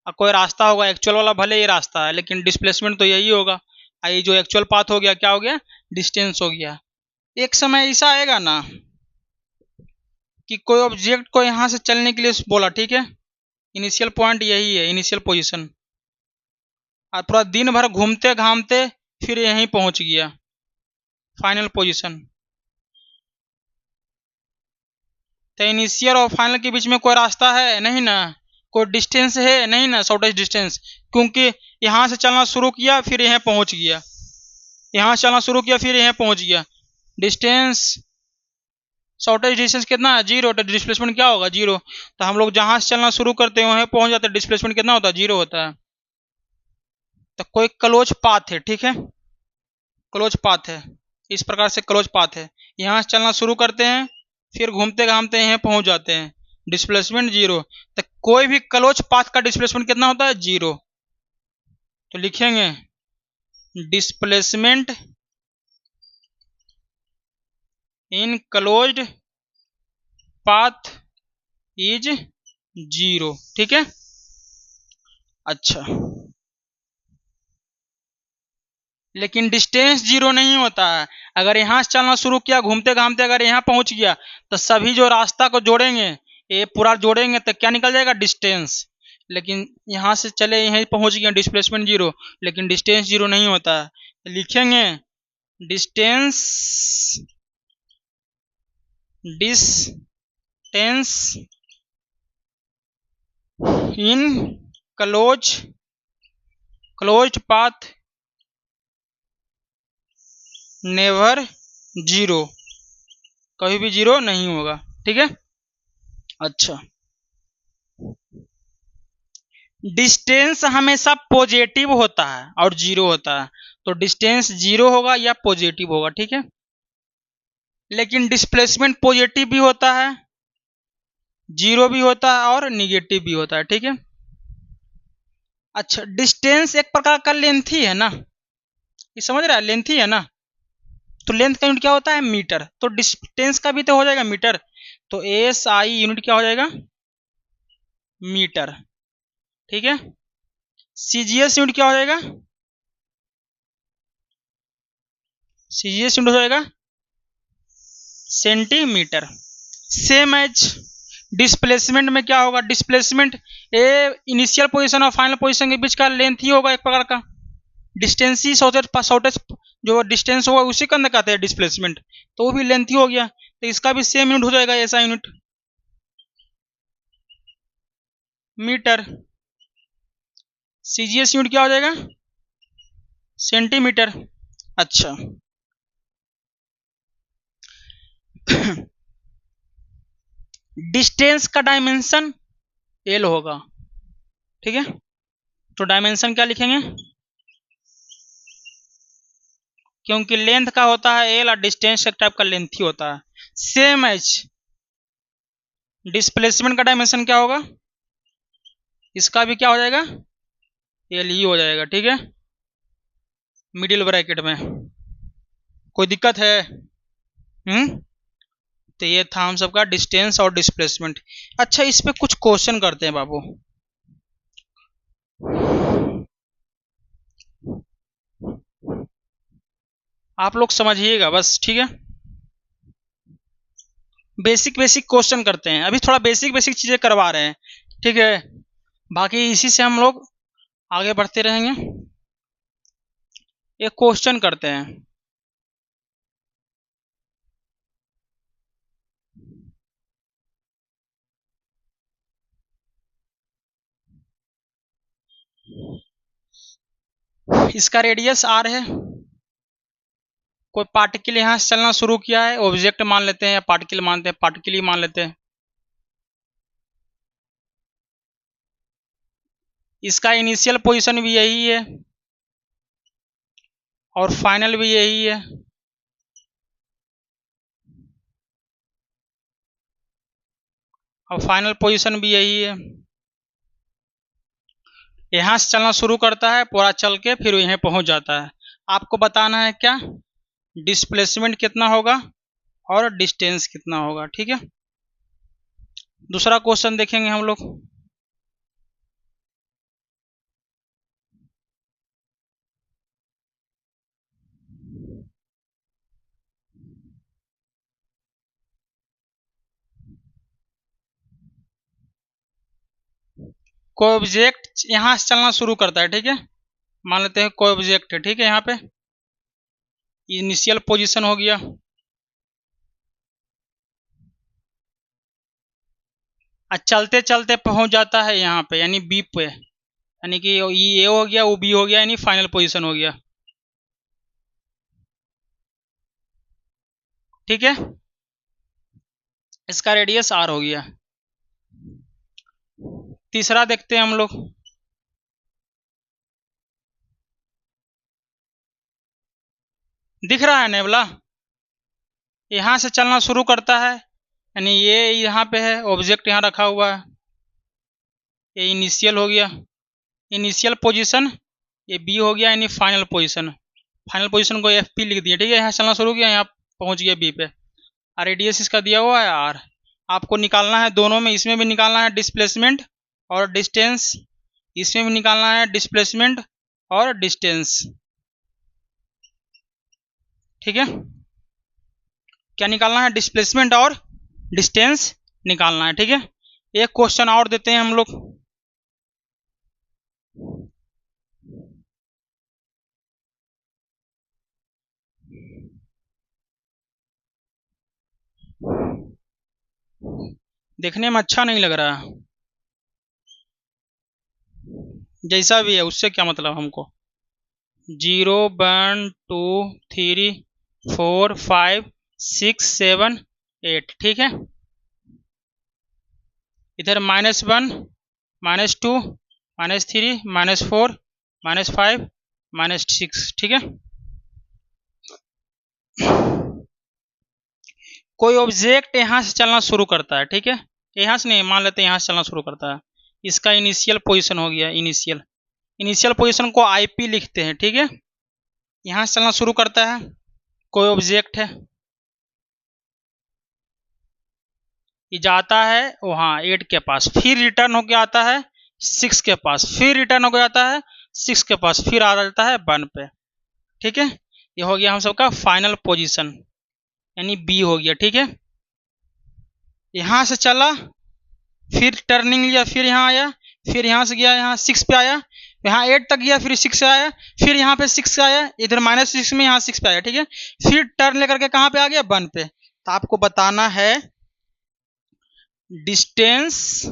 अब कोई रास्ता होगा एक्चुअल वाला, भले ही रास्ता है, लेकिन डिस्प्लेसमेंट तो यही होगा। ये जो एक्चुअल पाथ हो गया क्या हो गया, डिस्टेंस हो गया। एक समय ऐसा आएगा ना कि कोई ऑब्जेक्ट को यहाँ से चलने के लिए बोला, ठीक है, इनिशियल पॉइंट यही है, इनिशियल पोजीशन, और पूरा दिन भर घूमते घामते फिर यहीं पहुंच गया फाइनल पोजीशन। तो इनिशियल और फाइनल के बीच में कोई रास्ता है नहीं ना, कोई डिस्टेंस है नहीं ना, शॉर्टेस्ट डिस्टेंस, क्योंकि यहाँ से चलना शुरू किया फिर यहाँ पहुंच गया, यहाँ से चलना शुरू किया फिर यहाँ पहुंच गया, डिस्टेंस शॉर्टेस्ट डिस्टेंस कितना है, जीरो। तो डिस्प्लेसमेंट क्या होगा, जीरो। तो हम लोग जहां से चलना शुरू करते हैं वहीं पहुंच जाते हैं, डिस्प्लेसमेंट कितना होता है, जीरो होता है। तो कोई क्लोज पाथ है, ठीक है, क्लोज पाथ है, इस प्रकार से क्लोज पाथ है, यहाँ से चलना शुरू करते हैं फिर घूमते घामते यहाँ पहुंच जाते हैं, डिस्प्लेसमेंट जीरो। तो कोई भी क्लोज पाथ का डिस्प्लेसमेंट कितना होता है, जीरो। तो लिखेंगे displacement in closed path is zero, ठीक है। अच्छा, लेकिन डिस्टेंस जीरो नहीं होता है। अगर यहाँ से चलना शुरू किया घूमते घामते अगर यहाँ पहुंच गया तो सभी जो रास्ता को जोड़ेंगे, ये पूरा जोड़ेंगे तो क्या निकल जाएगा, डिस्टेंस। लेकिन यहाँ से चले यहीं पहुंच गए, डिस्प्लेसमेंट जीरो, लेकिन डिस्टेंस जीरो नहीं होता है। लिखेंगे distance in closed path never zero, कभी भी जीरो नहीं होगा, ठीक है। अच्छा, डिस्टेंस हमेशा पॉजिटिव होता है और जीरो होता है, तो डिस्टेंस जीरो होगा या पॉजिटिव होगा, ठीक है। लेकिन डिस्प्लेसमेंट पॉजिटिव भी होता है, जीरो भी होता है और निगेटिव भी होता है, ठीक है। अच्छा, डिस्टेंस एक प्रकार का लेंथी है ना, ये समझ रहा है, लेंथी है ना। तो लेंथ का यूनिट क्या होता है, मीटर। तो डिस्टेंस का भी तो हो जाएगा मीटर, तो एस आई यूनिट क्या हो जाएगा, मीटर, ठीक है। सीजीएस यूनिट क्या हो जाएगा, CGS यूनिट हो जाएगा सेंटीमीटर। सेम एज डिस्प्लेसमेंट में क्या होगा, डिस्प्लेसमेंट ए इनिशियल पोजीशन और फाइनल पोजीशन के बीच का लेंथ ही होगा एक प्रकार का, डिस्टेंस ही शॉर्टेज जो डिस्टेंस होगा उसी के अंदर कहते हैं डिस्प्लेसमेंट, तो वो भी लेंथ ही हो गया, तो इसका भी सेम यूनिट हो जाएगा ऐसा यूनिट मीटर। CGS यूनिट क्या हो जाएगा सेंटीमीटर। अच्छा डिस्टेंस का डायमेंशन एल होगा, ठीक है, तो डायमेंशन क्या लिखेंगे, क्योंकि लेंथ का होता है एल और डिस्टेंस एक टाइप का लेंथ ही होता है। सेम एज डिस्प्लेसमेंट का डायमेंशन क्या होगा, इसका भी क्या हो जाएगा एल ही हो जाएगा, ठीक है, मिडिल ब्रैकेट में। कोई दिक्कत है? तो ये था हम सबका डिस्टेंस और डिस्प्लेसमेंट। अच्छा इस पे कुछ क्वेश्चन करते हैं बाबू। आप लोग समझिएगा बस, ठीक है, बेसिक बेसिक क्वेश्चन करते हैं, अभी थोड़ा बेसिक बेसिक चीजें करवा रहे हैं, ठीक है, बाकी इसी से हम लोग आगे बढ़ते रहेंगे। एक क्वेश्चन करते हैं, इसका रेडियस आर है, कोई पार्टिकल यहां से चलना शुरू किया है, ऑब्जेक्ट मान लेते हैं या पार्टिकल मानते हैं, पार्टिकल ही मान लेते हैं। इसका इनिशियल पोजीशन भी यही है और फाइनल भी यही है, और फाइनल पोजीशन भी यही है। यहां से चलना शुरू करता है, पूरा चल के फिर यहीं पहुंच जाता है। आपको बताना है क्या, डिस्प्लेसमेंट कितना होगा और डिस्टेंस कितना होगा, ठीक है। दूसरा क्वेश्चन देखेंगे हम लोग। कोई ऑब्जेक्ट यहां से चलना शुरू करता है, ठीक है, मान लेते हैं कोई ऑब्जेक्ट है, ठीक है, यहाँ पे इनिशियल पोजीशन हो गया, चलते चलते पहुंच जाता है यहाँ पे यानी बी पे, यानी कि ये हो गया वो बी हो गया, यानी फाइनल पोजीशन हो गया, ठीक है, इसका रेडियस आर हो गया। तीसरा देखते हैं हम लोग, दिख रहा है नेबला, यहां से चलना शुरू करता है, यानी ये यहाँ पे है ऑब्जेक्ट यहाँ रखा हुआ है, ये इनिशियल हो गया, इनिशियल पोजीशन, ये बी हो गया यानी फाइनल पोजीशन, फाइनल पोजीशन को एफ पी लिख दिया, ठीक है, यहाँ चलना शुरू किया, यहाँ पहुंच गया बी पे, और रेडियस इसका दिया हुआ है आर। आपको निकालना है दोनों में, इसमें भी निकालना है डिस्प्लेसमेंट और डिस्टेंस, इसमें भी निकालना है डिस्प्लेसमेंट और डिस्टेंस, ठीक है, क्या निकालना है, डिस्प्लेसमेंट और डिस्टेंस निकालना है, ठीक है। एक क्वेश्चन और देते हैं हम लोग, देखने में अच्छा नहीं लग रहा, जैसा भी है उससे क्या मतलब हमको, 0 1 2 3 4 5 6 7 8, ठीक है, इधर -1 -2 -3 -4 -5 -6, ठीक है। कोई ऑब्जेक्ट यहां से चलना शुरू करता है, ठीक है, यहां से नहीं, मान लेते हैं यहां से चलना शुरू करता है, इसका इनिशियल पोजीशन हो गया, इनिशियल पोजीशन को आईपी लिखते हैं, ठीक है, यहां से चलना शुरू करता है, कोई ऑब्जेक्ट है, ये जाता है वहां 8 के पास, फिर रिटर्न होके आता है 6 के पास, फिर रिटर्न होके आता है 6 के पास, फिर आ जाता है 1 पे, ठीक है, ये हो गया हम सबका फाइनल पोजीशन, यानी बी हो गया। ठीक है, यहाँ से चला, फिर टर्निंग लिया, फिर यहाँ आया, फिर यहाँ से गया यहाँ 6 पे आया, यहाँ 8 तक गया, फिर 6 से आया, फिर यहाँ पे 6 से आया, इधर -6 में यहाँ 6 पे आया। ठीक है, फिर टर्न लेकर के कहाँ पे आ गया, 1 पे। तो आपको बताना है डिस्टेंस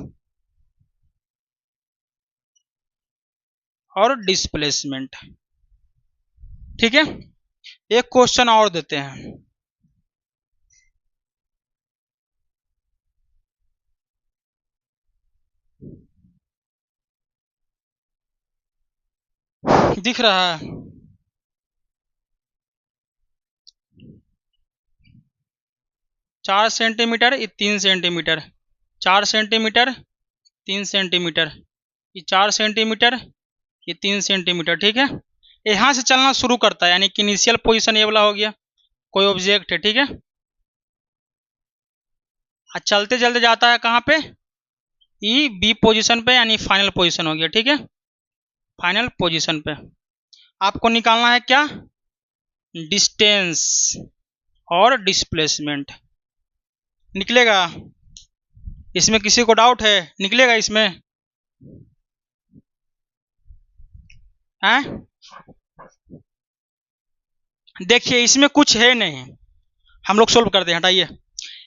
और डिस्प्लेसमेंट। ठीक है, एक क्वेश्चन और देते हैं। दिख रहा है? 4 सेंटीमीटर, ये 3 सेंटीमीटर, 4 सेंटीमीटर, 3 सेंटीमीटर, ये 4 सेंटीमीटर, ये 3 सेंटीमीटर। ठीक है, यहाँ से चलना शुरू करता है, यानी कि इनिशियल पोजीशन ये वाला हो गया, कोई ऑब्जेक्ट है। ठीक है, चलते चलते जाता है कहाँ पे, ई बी पोजीशन पे, यानी फाइनल पोजीशन हो गया। ठीक है, फाइनल पोजीशन पे आपको निकालना है क्या, डिस्टेंस और डिस्प्लेसमेंट। निकलेगा? इसमें किसी को डाउट है? निकलेगा इसमें? हैं? देखिए इसमें कुछ है नहीं, हम लोग सोल्व करते हैं। हटाइए,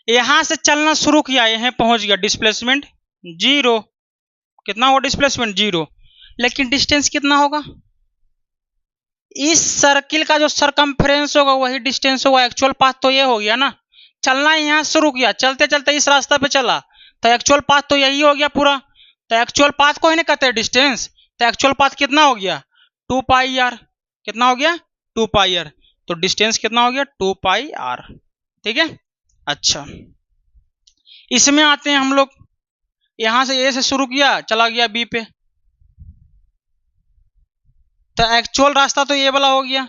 यहां से चलना शुरू किया, यहां पहुंच गया, डिस्प्लेसमेंट 0। कितना होगा डिस्प्लेसमेंट? 0। लेकिन डिस्टेंस कितना होगा? इस सर्किल का जो सरकमफ्रेंस होगा वही डिस्टेंस होगा। एक्चुअल पाथ तो ये हो गया ना, चलना यहाँ शुरू किया, चलते चलते इस रास्ता पे चला, तो एक्चुअल पाथ तो यही हो गया पूरा। तो एक्चुअल पाथ को ही नहीं कहते डिस्टेंस। तो एक्चुअल पाथ कितना हो गया? 2 पाई आर। कितना हो गया? 2 पाई आर। तो डिस्टेंस कितना हो गया? 2 पाई आर। ठीक है, अच्छा इसमें आते हैं हम लोग। यहां से ए से शुरू किया, चला गया बी पे, तो एक्चुअल रास्ता तो ये वाला हो गया।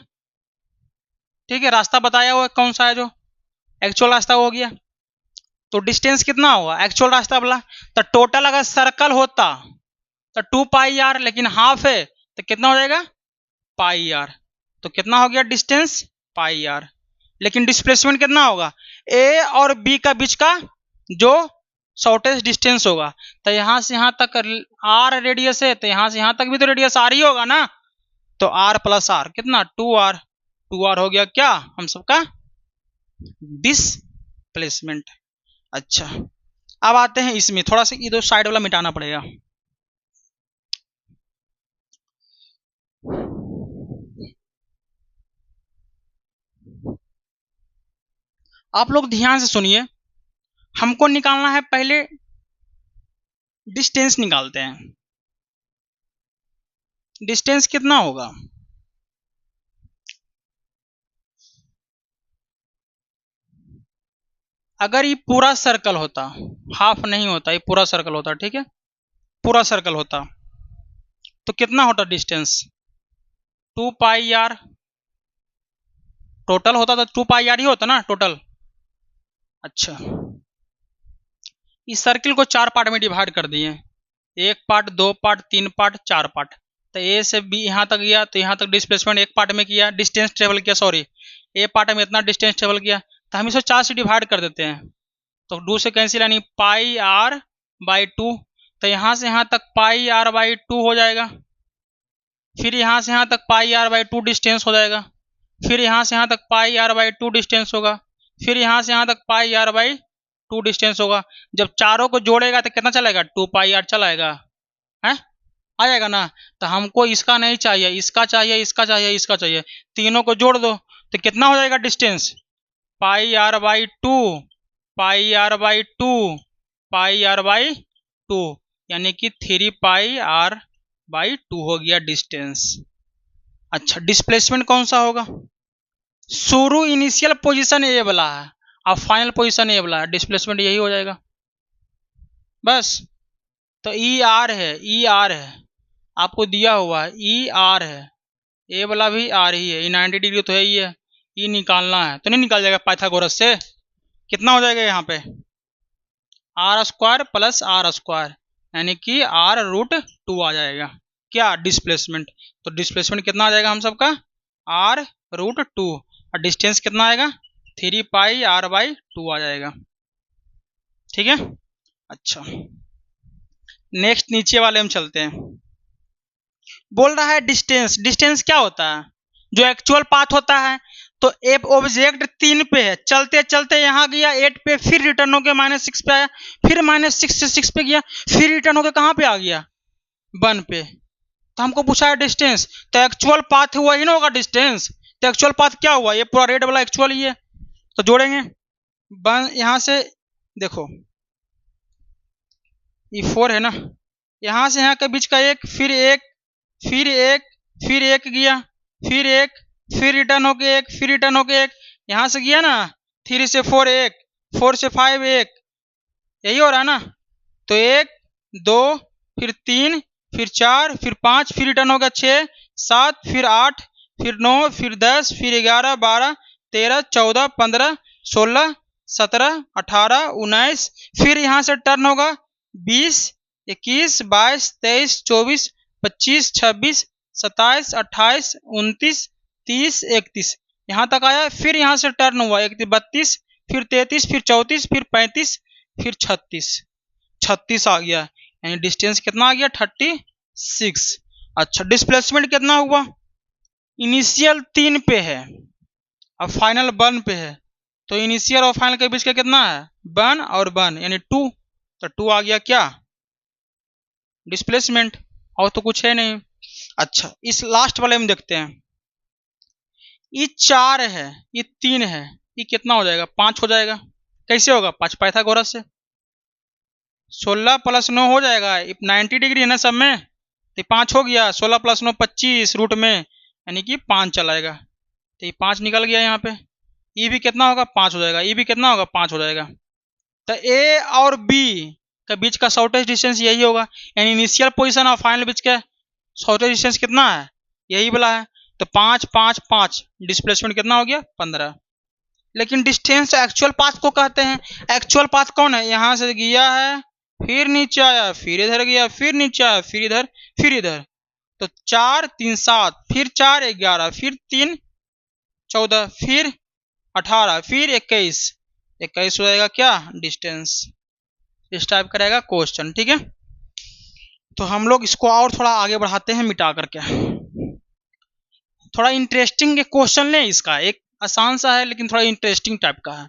ठीक है, रास्ता बताया हुआ कौन सा है, जो एक्चुअल रास्ता हो गया। तो डिस्टेंस कितना होगा एक्चुअल रास्ता वाला? तो टोटल अगर सर्कल होता तो 2 पाई आर, लेकिन हाफ है तो कितना हो जाएगा? Pi r. तो कितना हो गया डिस्टेंस? Pi r. लेकिन डिस्प्लेसमेंट कितना होगा? ए और बी का बीच का जो शॉर्टेस्ट डिस्टेंस होगा। तो यहां से यहां तक आर रेडियस है, तो यहां से यहां तक भी तो रेडियस आर ही होगा ना। तो आर प्लस आर कितना? 2 आर। 2 आर हो गया क्या हम सबका डिस्प्लेसमेंट। अच्छा, अब आते हैं इसमें, थोड़ा सा इधर साइड वाला मिटाना पड़ेगा। आप लोग ध्यान से सुनिए, हमको निकालना है, पहले डिस्टेंस निकालते हैं। डिस्टेंस कितना होगा? अगर ये पूरा सर्कल होता, हाफ नहीं होता, ये पूरा सर्कल होता, ठीक है, पूरा सर्कल होता, तो कितना होता डिस्टेंस? 2 pi are. टोटल होता तो 2 पाई आर ही होता ना टोटल। अच्छा, इस सर्किल को 4 पार्ट में डिवाइड कर दिए, 1 पार्ट, 2 पार्ट, 3 पार्ट, 4 पार्ट। तो ए से बी यहाँ तक गया, तो यहाँ तक डिस्प्लेसमेंट 1 पार्ट में किया, डिस्टेंस ट्रेवल किया, सॉरी ए पार्ट में इतना डिस्टेंस ट्रेवल किया। तो हम इसे 4 से डिवाइड कर देते हैं, तो 2 से कैंसिल, यानी पाई आर बाई 2। तो यहाँ से यहाँ तक पाई आर बाई 2 हो जाएगा। फिर यहाँ से यहाँ तक पाई आर बाई 2 डिस्टेंस हो जाएगा। फिर यहाँ से यहाँ तक पाई आर बाई 2 डिस्टेंस होगा। फिर यहाँ से यहाँ तक पाई आर बाई 2 डिस्टेंस होगा। जब चारों को जोड़ेगा तो कितना चलेगा? 2 पाई आर चलाएगा, है आ जाएगा ना। तो हमको इसका नहीं चाहिए, इसका चाहिए, इसका चाहिए, इसका चाहिए, तीनों को जोड़ दो तो कितना हो जाएगा distance? Pi r by 2, pi r by 2, pi r by 2, यानी कि 3 पाई आर बाई 2 हो गया डिस्टेंस। अच्छा, डिस्प्लेसमेंट कौन सा होगा? शुरू इनिशियल पोजीशन ए वाला है और फाइनल पोजीशन ए वाला है, डिस्प्लेसमेंट यही हो जाएगा बस। तो ई आर है, ई आर है, आपको दिया हुआ है ई आर है, ए वाला भी आर ही है, ये 90 डिग्री तो है ही है। ई निकालना है तो नहीं निकाल जाएगा पाइथागोरस से? कितना हो जाएगा यहाँ पे? R square plus r square, यानी कि आर रूट 2 आ जाएगा क्या डिस्प्लेसमेंट। तो डिस्प्लेसमेंट कितना आ जाएगा हम सबका? आर √2 और डिस्टेंस कितना आएगा 3πr/2 आ जाएगा। ठीक है। अच्छा, नेक्स्ट नीचे वाले हम चलते हैं। बोल रहा है डिस्टेंस। डिस्टेंस क्या होता है? जो एक्चुअल पाथ होता है। तो एक ऑब्जेक्ट 3 पे है, चलते चलते यहाँ गया 8 पे, फिर रिटर्न होकर -6 पे आया, फिर -6 से 6 पे गया, फिर रिटर्न होकर कहाँ पे आ गया 1 पे। तो हमको पूछा है डिस्टेंस, तो एक्चुअल पाथ हुआ ही ना होगा डिस्टेंस। तो एक्चुअल पाथ क्या हुआ? ये पूरा रेड वाला एक्चुअल ही है, तो जोड़ेंगे यहाँ से। देखो ये 4 है ना, यहाँ से यहाँ के बीच का एक, फिर एक, फिर एक, फिर एक गया, फिर एक, फिर रिटर्न होके एक, फिर रिटर्न होके एक, यहाँ से गया ना 3 से 4 एक, 4 से 5 एक, यही हो रहा है ना। तो 1 2 फिर 3 फिर 4 फिर 5, फिर रिटर्न होगा 6 7 फिर 8 फिर 9 फिर 10 फिर 11 12 13 14 15 16 17 18 19, फिर यहाँ से टर्न होगा 20 21 22 23 24 25 26 27 28 29 30 31, यहाँ तक आया। फिर यहाँ से टर्न हुआ 32 फिर 33 फिर 34 फिर 35 फिर 36 आ गया, यानी डिस्टेंस कितना आ गया 36। अच्छा, डिस्प्लेसमेंट कितना हुआ? इनिशियल 3 पे है और फाइनल 1 पे है, तो इनिशियल और फाइनल के बीच का कितना है 1 और 1 यानी 2। तो 2 आ गया क्या डिस्प्लेसमेंट, और तो कुछ है नहीं। अच्छा, इस लास्ट वाले में देखते हैं। ये 4 है, ये 3 है, ये कितना हो जाएगा 5 हो जाएगा। कैसे होगा? 5 पाइथागोरस से 16 + 9 हो जाएगा, 90 डिग्री है ना सब में, तो 5 हो गया। 16 + 9 25 रूट में, यानी कि 5 चलाएगा, तो ये 5 निकल गया यहाँ पे। ये भी कितना होगा 5 हो जाएगा, ये भी कितना होगा 5 हो जाएगा। तो ए और बी के बीच का शॉर्टेस्ट डिस्टेंस यही होगा, यानी इनिशियल पोजीशन और फाइनल बीच का शॉर्टेस्ट डिस्टेंस कितना है यही वाला है। तो 5 5 5 डिस्प्लेसमेंट कितना हो गया 15। लेकिन डिस्टेंस एक्चुअल पाथ को कहते हैं। एक्चुअल पाथ कौन है? यहाँ से गया है, फिर नीचे आया, फिर इधर गया, फिर नीचे आया, फिर इधर, फिर इधर। तो 4 3 7 फिर 4 11 फिर 3 14 फिर 18 फिर 21 हो जाएगा क्या डिस्टेंस। इस टाइप का रहेगा क्वेश्चन। ठीक है, तो हम लोग इसको और थोड़ा आगे बढ़ाते हैं मिटा करके। थोड़ा इंटरेस्टिंग क्वेश्चन लें इसका, एक आसान सा है लेकिन थोड़ा इंटरेस्टिंग टाइप का है।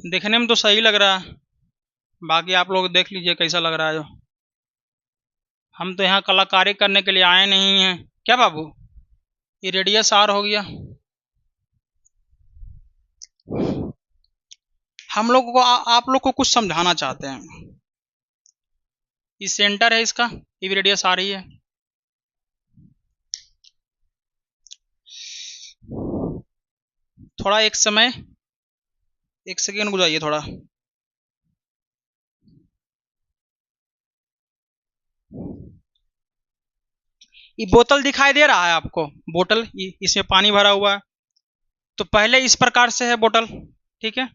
देखने में तो सही लग रहा है, बाकी आप लोग देख लीजिए कैसा लग रहा है। जो हम तो यहाँ कलाकारी करने के लिए आए नहीं हैं क्या बाबू। ये रेडियस आर हो गया। हम लोग को आप लोग को कुछ समझाना चाहते हैं। ये सेंटर है इसका, ये भी रेडियस आ रही है। थोड़ा एक सेकेंड गुजारिए थोड़ा। ये बोतल दिखाई दे रहा है आपको? बोतल, इसमें पानी भरा हुआ है। तो पहले इस प्रकार से है बोतल, ठीक है,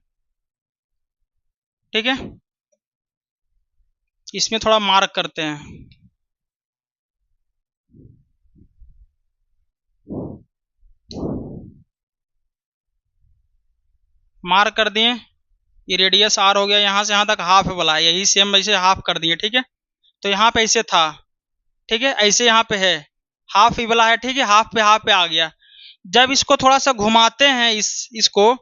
ठीक है। इसमें थोड़ा मार्क करते हैं। मार्क कर दिए, ये रेडियस आर हो गया। यहाँ से यहाँ तक हाफ वाला है, यही सेम ऐसे हाफ कर दिए, ठीक है। तो यहाँ पे ऐसे था, ठीक है, ऐसे यहाँ पे है, हाफ ही वाला है, ठीक है, हाफ पे आ गया। जब इसको थोड़ा सा घुमाते हैं, इसको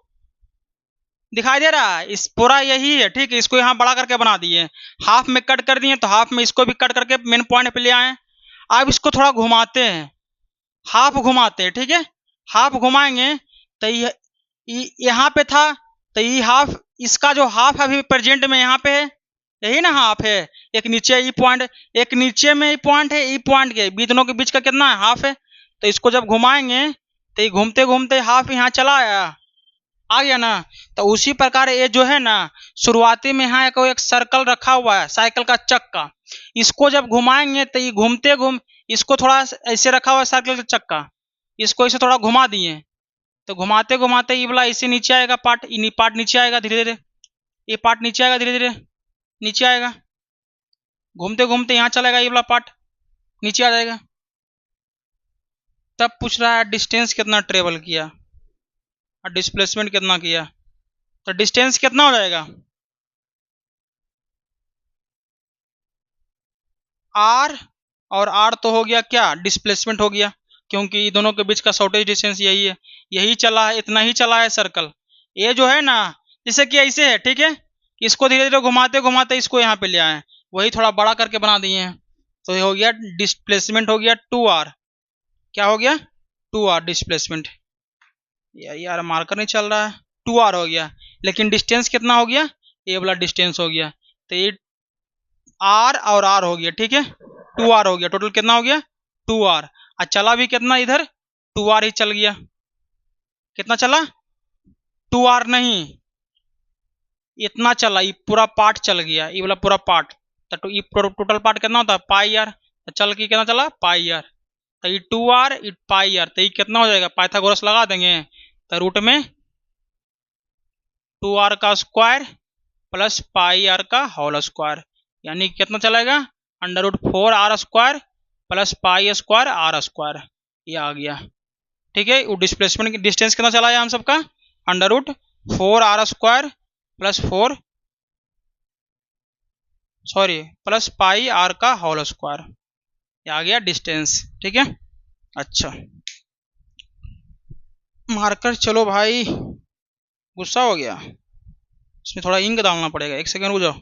दिखाई दे रहा है, इस पूरा यही है, ठीक है। इसको यहाँ बड़ा करके बना दिए, हाफ में कट कर दिए, तो हाफ में इसको भी कट करके मेन पॉइंट पे ले आए। अब इसको थोड़ा घुमाते हैं, हाफ घुमाते हैं, ठीक है। हाफ घुमाएंगे तो यहाँ पे था, तो ये हाफ, इसका जो हाफ अभी प्रेजेंट में यहाँ पे है, यही ना हाफ है। एक नीचे ई पॉइंट, एक नीचे में ई पॉइंट है, ई पॉइंट के बीच, दोनों के बीच का कितना है हाफ है। तो इसको जब घुमाएंगे तो ये घूमते घूमते हाफ यहाँ चला आया, आ गया ना। तो उसी प्रकार ये जो है ना, शुरुआती में यहाँ एक सर्कल रखा हुआ है साइकिल का चक्का, इसको जब घुमाएंगे तो ये घूमते इसको थोड़ा ऐसे रखा हुआ है साइकिल का चक्का, इसको इसे थोड़ा घुमा दिए तो घुमाते घुमाते ये वाला इसे नीचे आएगा, पार्ट नीचे आएगा धीरे धीरे, ये पार्ट नीचे आएगा धीरे धीरे, नीचे आएगा, घूमते घूमते यहाँ चलेगा, ये वाला पार्ट नीचे आ जाएगा। तब पूछ रहा है डिस्टेंस कितना ट्रेवल किया और डिस्प्लेसमेंट कितना किया। तो डिस्टेंस कितना हो जाएगा, आर, और आर तो हो गया क्या, डिस्प्लेसमेंट हो गया, क्योंकि दोनों के बीच का शॉर्टेज डिस्टेंस यही है, यही चला है, इतना ही चला है सर्कल। ये जो है ना, जैसे कि ऐसे है, ठीक है, इसको धीरे धीरे घुमाते घुमाते इसको यहाँ पे ले आए, वही थोड़ा बड़ा करके बना दिए हैं, तो ये हो गया डिस्प्लेसमेंट हो गया 2r। क्या हो गया, 2r डिस्प्लेसमेंट। यार मार्कर नहीं चल रहा है, 2r हो गया, लेकिन डिस्टेंस कितना हो गया, ये वाला डिस्टेंस हो गया, तो ये r और r हो गया, ठीक है, 2r हो गया, टोटल कितना हो गया 2r। और चला भी कितना इधर, 2r ही चल गया, कितना चला 2r नहीं, इतना चला, ये पूरा पार्ट चल गया, ये वाला पूरा पार्ट, तो ये टोटल पार्ट कितना होता है पाई आर, तो चल के कितना चला पाई आर, तो ये 2r ये पाई आर, तो ये कितना हो जाएगा, पाइथागोरस लगा देंगे, तो रूट में 2r का स्क्वायर प्लस पाई आर का होल स्क्वायर, यानी कितना चलेगा √4r square plus pi square r square, ये आ गया, ठीक है। वो डिस्प्लेसमेंट की डिस्टेंस कितना चला है हम सबका, √4r square plus pi r का होल स्क्वायर, ये आ गया डिस्टेंस, ठीक है। अच्छा मार्कर, चलो भाई गुस्सा हो गया, इसमें थोड़ा इंक डालना पड़ेगा, एक सेकंड रुक जाओ,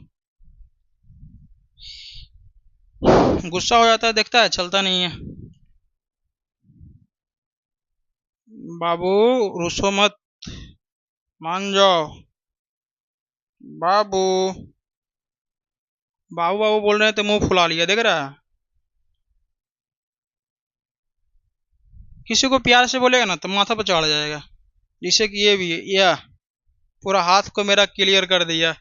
गुस्सा हो जाता है, देखता है चलता नहीं है। बाबू रुसो मत, मान जाओ, बाबू बाबू बाबू बोल रहे हैं तो मुंह फुला लिया, देख रहा है। किसी को प्यार से बोलेगा ना तो माथा पर चढ़ जाएगा, जिससे कि ये भी या पूरा हाथ को मेरा क्लियर कर दिया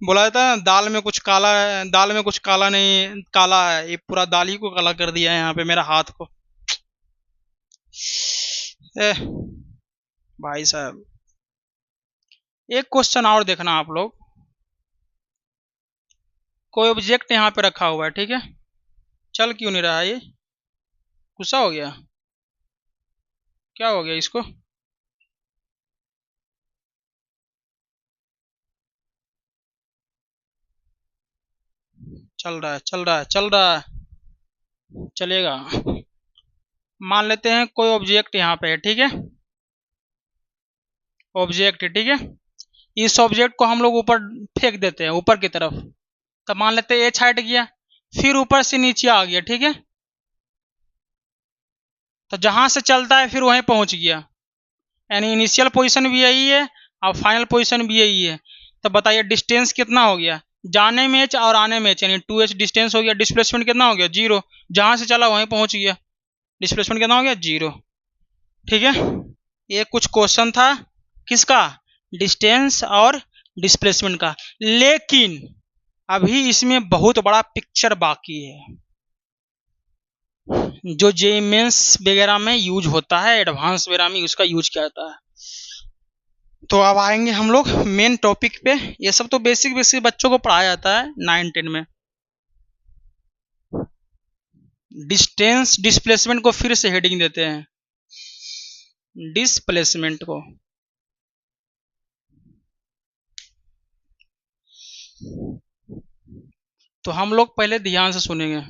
बोला था ना दाल में कुछ काला है, दाल में कुछ काला नहीं, काला है, ये पूरा दाल ही को काला कर दिया है यहाँ पे मेरा हाथ को। भाई साहब एक क्वेश्चन और देखना आप लोग, कोई ऑब्जेक्ट यहाँ पे रखा हुआ है, ठीक है, चल क्यों नहीं रहा है, ये गुस्सा हो गया, क्या हो गया इसको, चल रहा है चल रहा है चल रहा है, चलेगा। मान लेते हैं कोई ऑब्जेक्ट यहाँ पे है, ठीक है, ऑब्जेक्ट, ठीक है, इस ऑब्जेक्ट को हम लोग ऊपर फेंक देते हैं ऊपर की तरफ, तो मान लेते हैं ये छाट गया, फिर ऊपर से नीचे आ गया, ठीक है, तो जहां से चलता है फिर वहीं पहुंच गया, यानी इनिशियल पोजीशन भी यही है और फाइनल पोजीशन भी यही है। तो बताइए डिस्टेंस कितना हो गया, जाने में h और आने में h, यानी 2h डिस्टेंस हो गया, डिस्प्लेसमेंट कितना हो गया 0, जहां से चला वहीं पहुंच गया, डिस्प्लेसमेंट कितना हो गया 0, ठीक है। ये कुछ क्वेश्चन था किसका, डिस्टेंस और डिस्प्लेसमेंट का, लेकिन अभी इसमें बहुत बड़ा पिक्चर बाकी है जो जेईई मेंस वगैरह में यूज होता है, एडवांस वगैरह में उसका यूज किया जाता है। तो अब आएंगे हम लोग मेन टॉपिक पे, ये सब तो बेसिक बेसिक बच्चों को पढ़ाया जाता है 9-10 में। डिस्टेंस डिस्प्लेसमेंट को फिर से हेडिंग देते हैं, डिस्प्लेसमेंट को, तो हम लोग पहले ध्यान से सुनेंगे।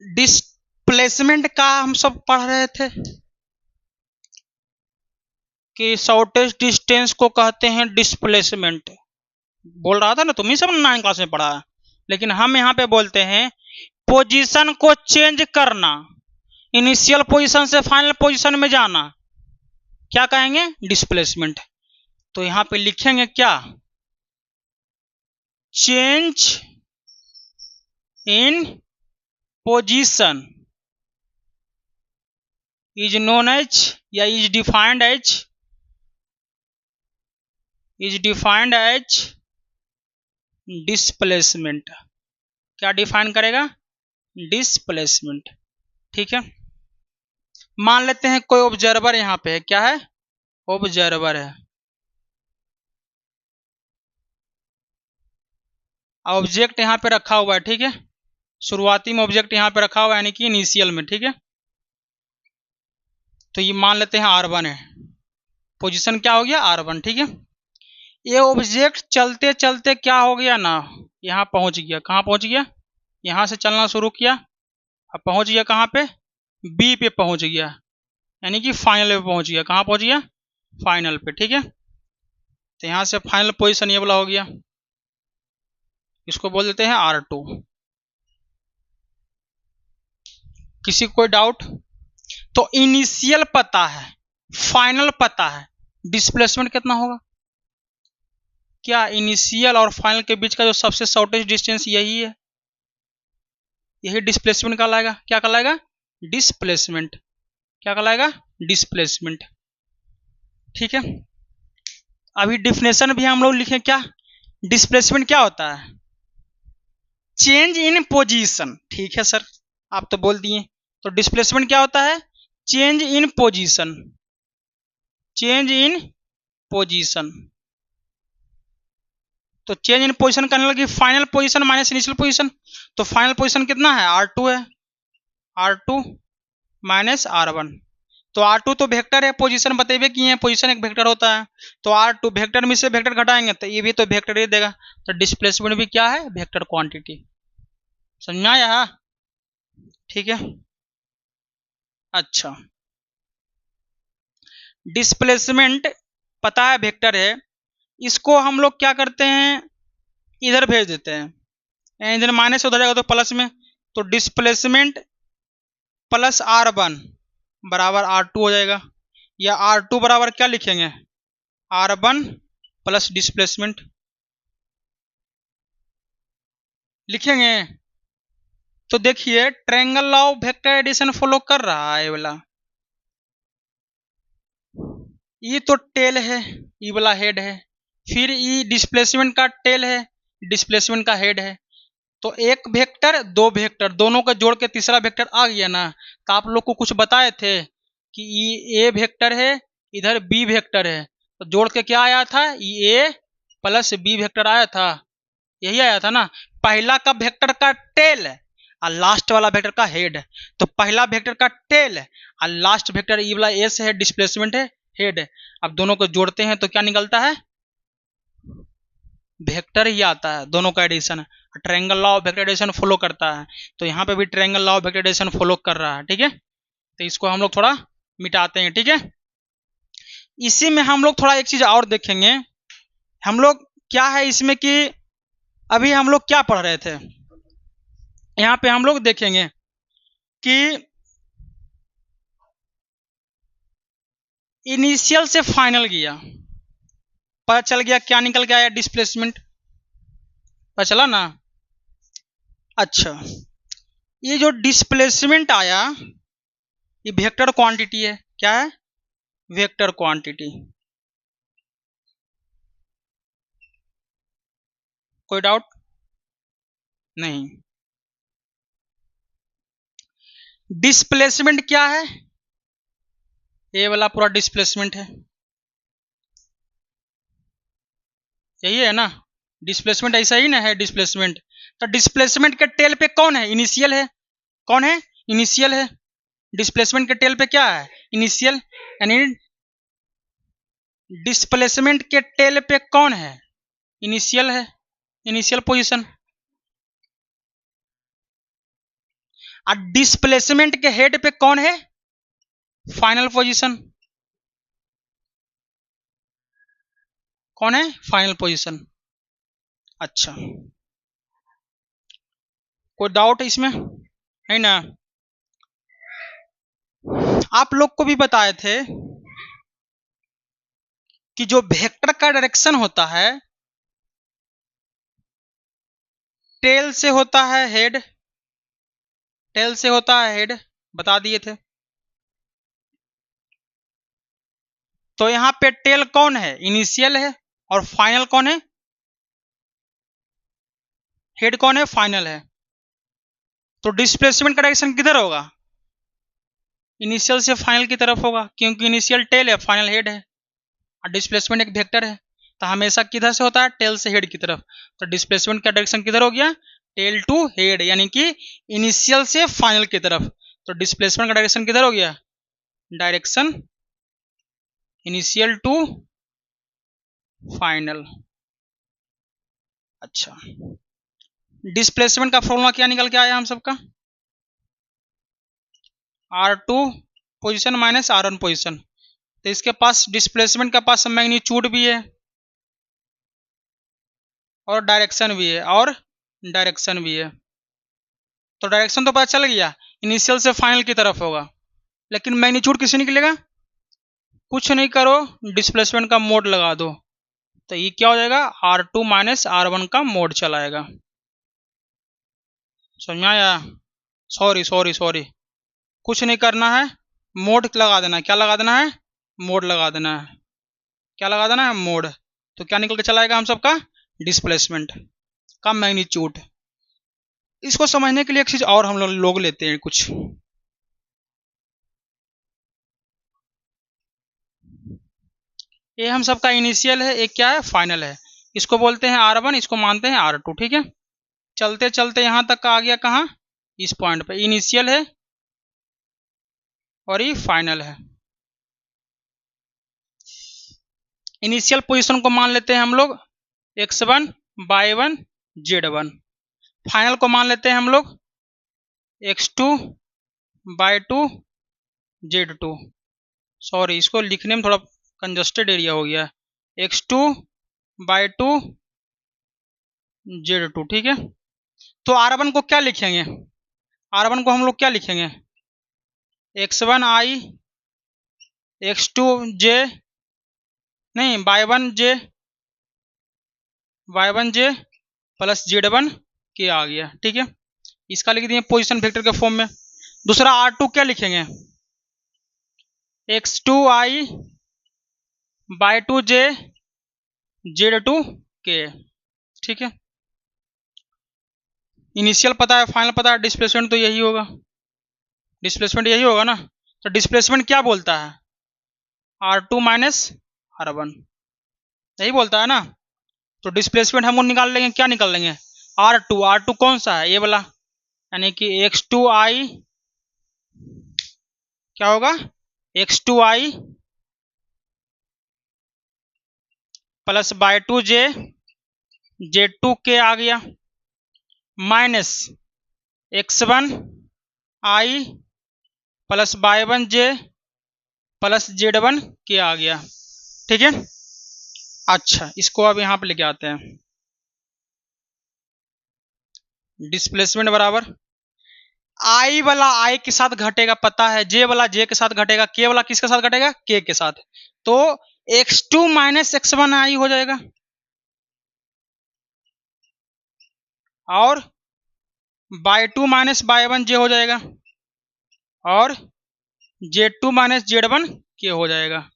डिस्प्लेसमेंट का हम सब पढ़ रहे थे कि शॉर्टेज डिस्टेंस को कहते हैं डिस्प्लेसमेंट, बोल रहा था ना, तुम ही सब 9 क्लास में पढ़ा, लेकिन हम यहाँ पे बोलते हैं पोजीशन को चेंज करना, इनिशियल पोजीशन से फाइनल पोजीशन में जाना, क्या कहेंगे डिस्प्लेसमेंट। तो यहाँ पे लिखेंगे क्या, change in position is known as या इज डिफाइंड एज डिस्प्लेसमेंट। क्या डिफाइन करेगा? डिस्प्लेसमेंट। ठीक है, मान लेते हैं कोई ऑब्जर्वर यहां पे है। क्या है? ऑब्जर्वर है। ऑब्जेक्ट यहां पे रखा हुआ है। ठीक है, शुरुआती में ऑब्जेक्ट यहां पे रखा हुआ है, यानी कि इनिशियल में। ठीक है, तो ये मान लेते हैं R1 है। पोजीशन क्या हो गया? R1। ठीक है, ये ऑब्जेक्ट चलते चलते क्या हो गया ना, यहाँ पहुंच गया। कहाँ पहुंच गया? यहाँ से चलना शुरू किया, अब पहुंच गया कहाँ पे? B पे पहुंच गया, यानी कि फाइनल पे पहुंच गया। कहाँ पहुंच गया? फाइनल पे। ठीक है, तो यहाँ से फाइनल पोजीशन ये वाला हो गया, इसको बोल देते हैं R2। किसी को कोई डाउट? तो इनिशियल पता है, फाइनल पता है, डिस्प्लेसमेंट कितना होगा? क्या इनिशियल और फाइनल के बीच का जो सबसे शॉर्टेस्ट डिस्टेंस यही है, यही डिस्प्लेसमेंट कहलाएगा। क्या कहलाएगा? डिस्प्लेसमेंट। क्या कहलाएगा? डिस्प्लेसमेंट। ठीक है, अभी डिफिनेशन भी हम लोग लिखें। क्या डिस्प्लेसमेंट क्या होता है? Change in position. ठीक है सर, आप तो बोल दिए। तो डिस्प्लेसमेंट क्या होता है? Change in position. Change in position. तो चेंज इन पोजीशन करने लगी final position minus initial position. तो फाइनल पोजीशन कितना है? R2 है। R2 minus R1। तो R2 तो वेक्टर है, पोजीशन बतेबे किए हैं, पोजीशन एक वेक्टर होता है। तो R2 वेक्टर में से वेक्टर घटाएंगे तो ये भी तो वेक्टर ही देगा। तो डिस्प्लेसमेंट भी क्या है? Vector quantity. समझ में आया? ठीक है, अच्छा, डिस्प्लेसमेंट पता है वेक्टर है, इसको हम लोग क्या करते हैं? इधर भेज देते हैं, इधर माइनस उधर जाएगा तो प्लस में। तो डिस्प्लेसमेंट प्लस R1 बराबर R2 हो जाएगा, या R2 बराबर क्या लिखेंगे? R1 प्लस डिस्प्लेसमेंट लिखेंगे। तो देखिए triangle law of vector addition follow कर रहा है ये वाला। ये तो टेल है, ये वाला हेड है, फिर ये डिस्प्लेसमेंट का टेल है, डिस्प्लेसमेंट का हेड है। तो एक वेक्टर दो वेक्टर दोनों का जोड़ के तीसरा वेक्टर आ गया ना। तो आप लोग को कुछ बताए थे कि ये ए वेक्टर है, इधर बी वेक्टर है, तो जोड़ के क्या आया था? ये ए प्लस बी वेक्टर आया था, यही आया था ना। पहला का वेक्टर का टेल और लास्ट वाला वेक्टर का हेड। तो पहला वेक्टर का टेल और लास्ट वेक्टर ये वाला एस है, डिस्प्लेसमेंट है, हेड है। अब दोनों को जोड़ते हैं तो क्या निकलता है? वेक्टर ही आता है, दोनों का addition. Triangle law of vector addition follow करता है, तो यहाँ पे भी triangle law of vector addition follow कर रहा है। ठीक है, तो इसको हम लोग थोड़ा मिटाते हैं। ठीक है, इसी में हम लोग थोड़ा एक चीज और देखेंगे। हम लोग क्या है इसमें कि अभी हम लोग क्या पढ़ रहे थे, यहाँ पे हम लोग देखेंगे कि इनिशियल से फाइनल गया, पता चल गया क्या निकल के आया? डिस्प्लेसमेंट। पता चला ना? अच्छा, ये जो डिस्प्लेसमेंट आया ये वेक्टर क्वांटिटी है। क्या है? Vector quantity. कोई डाउट नहीं? डिस्प्लेसमेंट क्या है? ये वाला पूरा डिस्प्लेसमेंट है, यही है ना। डिस्प्लेसमेंट ऐसा ही ना है डिस्प्लेसमेंट। तो डिस्प्लेसमेंट के टेल पे कौन है? इनिशियल है। कौन है? इनिशियल है। डिस्प्लेसमेंट के टेल पे क्या है? इनिशियल। यानी डिस्प्लेसमेंट के टेल पे कौन है? इनिशियल है, इनिशियल पोजीशन। और डिस्प्लेसमेंट के हेड पे कौन है? Final position. कौन है? Final position. अच्छा, कोई डाउट इसमें है ना? आप लोग को भी बताए थे कि जो वेक्टर का डायरेक्शन होता है टेल से होता है हेड, टेल से होता है हेड, बता दिए थे। तो यहां पे टेल कौन है, इनिशियल है, और फाइनल कौन है, हेड कौन है, फाइनल है। तो डिस्प्लेसमेंट का डायरेक्शन किधर होगा, इनिशियल से फाइनल की तरफ होगा, क्योंकि इनिशियल टेल है, फाइनल हेड है, और डिस्प्लेसमेंट एक वेक्टर है, तो हमेशा किधर से होता है, टेल से हेड की तरफ। तो डिस्प्लेसमेंट का डायरेक्शन किधर हो गया, टेल टू हेड, यानी कि इनिशियल से फाइनल की तरफ। तो डिस्प्लेसमेंट का डायरेक्शन किधर हो गया, डायरेक्शन इनिशियल टू फाइनल। अच्छा, डिस्प्लेसमेंट का फॉर्मूला क्या निकल के आया हम सबका, R2 position minus R1 position. तो इसके पास डिस्प्लेसमेंट के पास मैग्नीट्यूड भी है और डायरेक्शन भी है, और डायरेक्शन भी है। तो डायरेक्शन तो पता चल गया, इनिशियल से फाइनल की तरफ होगा, लेकिन मैग्नीट्यूड किसे निकलेगा, कुछ नहीं करो, डिस्प्लेसमेंट का मोड लगा दो, तो ये क्या हो जाएगा, R2 माइनस R1 का मोड चलाएगा। समझ में आया, सॉरी सॉरी सॉरी, कुछ नहीं करना है, मोड लगा देना है। क्या लगा देना है, मोड लगा देना है। क्या लगा देना है, मोड। तो क्या निकल के चलाएगा हम सबका, डिस्प्लेसमेंट का मैग्नीट्यूड। इसको समझने के लिए एक चीज और हम लोग लेते हैं कुछ। ये हम सबका इनिशियल है, एक क्या है, फाइनल है। इसको बोलते हैं R1, इसको मानते हैं R2, ठीक है। चलते चलते यहां तक आ गया, कहाँ, इस पॉइंट पे इनिशियल है और ये फाइनल है। इनिशियल पोजीशन को मान लेते हैं हम लोग x1 y1 z1। फाइनल को मान लेते हैं हम लोग x2 y2 z2। सॉरी, इसको लिखने में थोड़ा कंजस्टेड एरिया हो गया, x2 y2 z2, ठीक है। तो R1 को क्या लिखेंगे, R1 को हम लोग क्या लिखेंगे, x1 i x2 j, नहीं y1 j प्लस z1 के आ गया, ठीक है। इसका लिख दिए पोजीशन वेक्टर के फॉर्म में। दूसरा R2 क्या लिखेंगे, x2 i y2 j z2 के, ठीक है। इनिशियल पता है, फाइनल पता है, डिस्प्लेसमेंट तो यही होगा, डिस्प्लेसमेंट यही होगा ना। तो डिस्प्लेसमेंट क्या बोलता है, R2 माइनस R1, यही बोलता है ना। तो डिस्प्लेसमेंट हम निकाल लेंगे, क्या निकाल लेंगे, R2 कौन सा है, ये वाला, यानी कि x2 i क्या होगा, x2 i plus y2 j z2 के आ गया, minus x1 i plus y1 j plus z1 के आ गया, ठीक है। अच्छा, इसको अब यहां पे लेके आते हैं, डिस्प्लेसमेंट बराबर आई वाला आई के साथ घटेगा, पता है, जे वाला जे के साथ घटेगा, के वाला किसके साथ घटेगा, के के साथ। तो x2 माइनस x1 आई हो जाएगा, और y2 माइनस y1 जे हो जाएगा, और z2 माइनस z1 के हो जाएगा।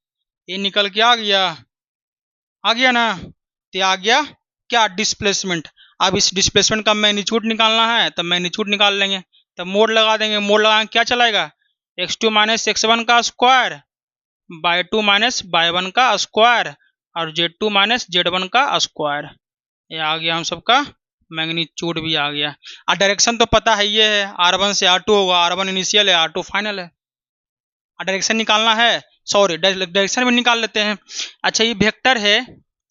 ये निकल के आ गया ना, तो आ गया क्या, डिस्प्लेसमेंट। अब इस डिस्प्लेसमेंट का मैग्नीट्यूड निकालना है, तो मैग्नीट्यूड निकाल लेंगे, तो मोड लगा देंगे, मोड लगाएंगे क्या चलाएगा, x2 माइनस x1 का स्क्वायर y2 माइनस y1 का स्क्वायर और z2 माइनस z1 का स्क्वायर। ये आ गया हम सबका मैग्नीट्यूड भी आ गया। और डायरेक्शन तो पता है, ये है R1 से R2 होगा, R1 इनिशियल है, R2 फाइनल है। डायरेक्शन निकालना है, सॉरी डायरेक्शन भी निकाल लेते हैं। अच्छा, ये वेक्टर है,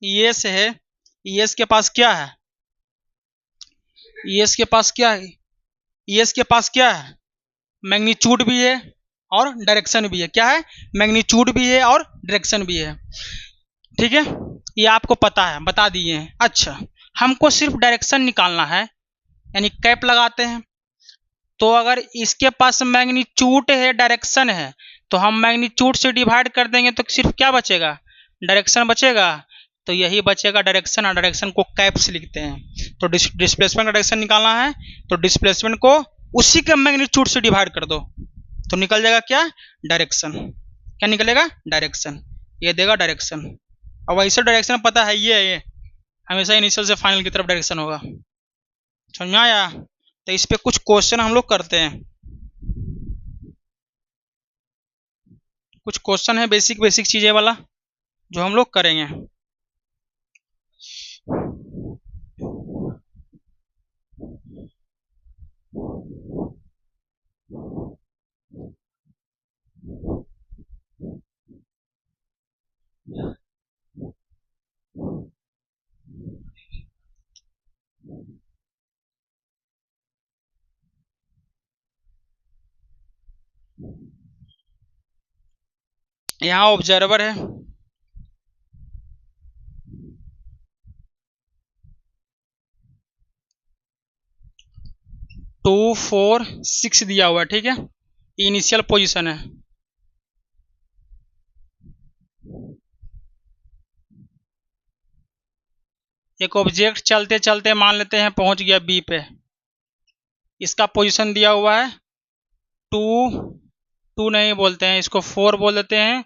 ES है, ES के पास क्या है, ES के पास क्या है, ES के पास क्या है, मैग्नीट्यूड भी है और डायरेक्शन भी है। क्या है, मैग्नीट्यूड भी है और डायरेक्शन भी है, ठीक है। ये आपको पता है, बता दिए हैं। अच्छा, हमको सिर्फ डायरेक्शन निकालना है, यानी कैप लगाते हैं। तो अगर इसके पास मैग्नीट्यूड है, डायरेक्शन है, तो हम मैग्नीट्यूड से डिवाइड कर देंगे, तो सिर्फ क्या बचेगा, डायरेक्शन बचेगा। तो यही बचेगा डायरेक्शन, और डायरेक्शन को कैप से लिखते हैं। तो डिस्प्लेसमेंट का डायरेक्शन निकालना है तो डिस्प्लेसमेंट को उसी के मैग्नीट्यूड से डिवाइड कर दो, तो निकल जाएगा क्या, डायरेक्शन। क्या निकलेगा, डायरेक्शन। ये देगा डायरेक्शन। अब वैसे डायरेक्शन पता है ये हमेशा इनिशियल से फाइनल की तरफ डायरेक्शन होगा। समझ में आया? तो इस पे कुछ क्वेश्चन हम लोग करते हैं। कुछ क्वेश्चन है बेसिक बेसिक चीजें वाला जो हम लोग करेंगे। यहाँ ऑब्जर्वर है, टू 4 6 दिया हुआ है, ठीक है, इनिशियल पोजीशन है। एक ऑब्जेक्ट चलते चलते मान लेते हैं पहुंच गया बी पे, इसका पोजीशन दिया हुआ है 2 नहीं बोलते हैं इसको, 4 बोल देते हैं,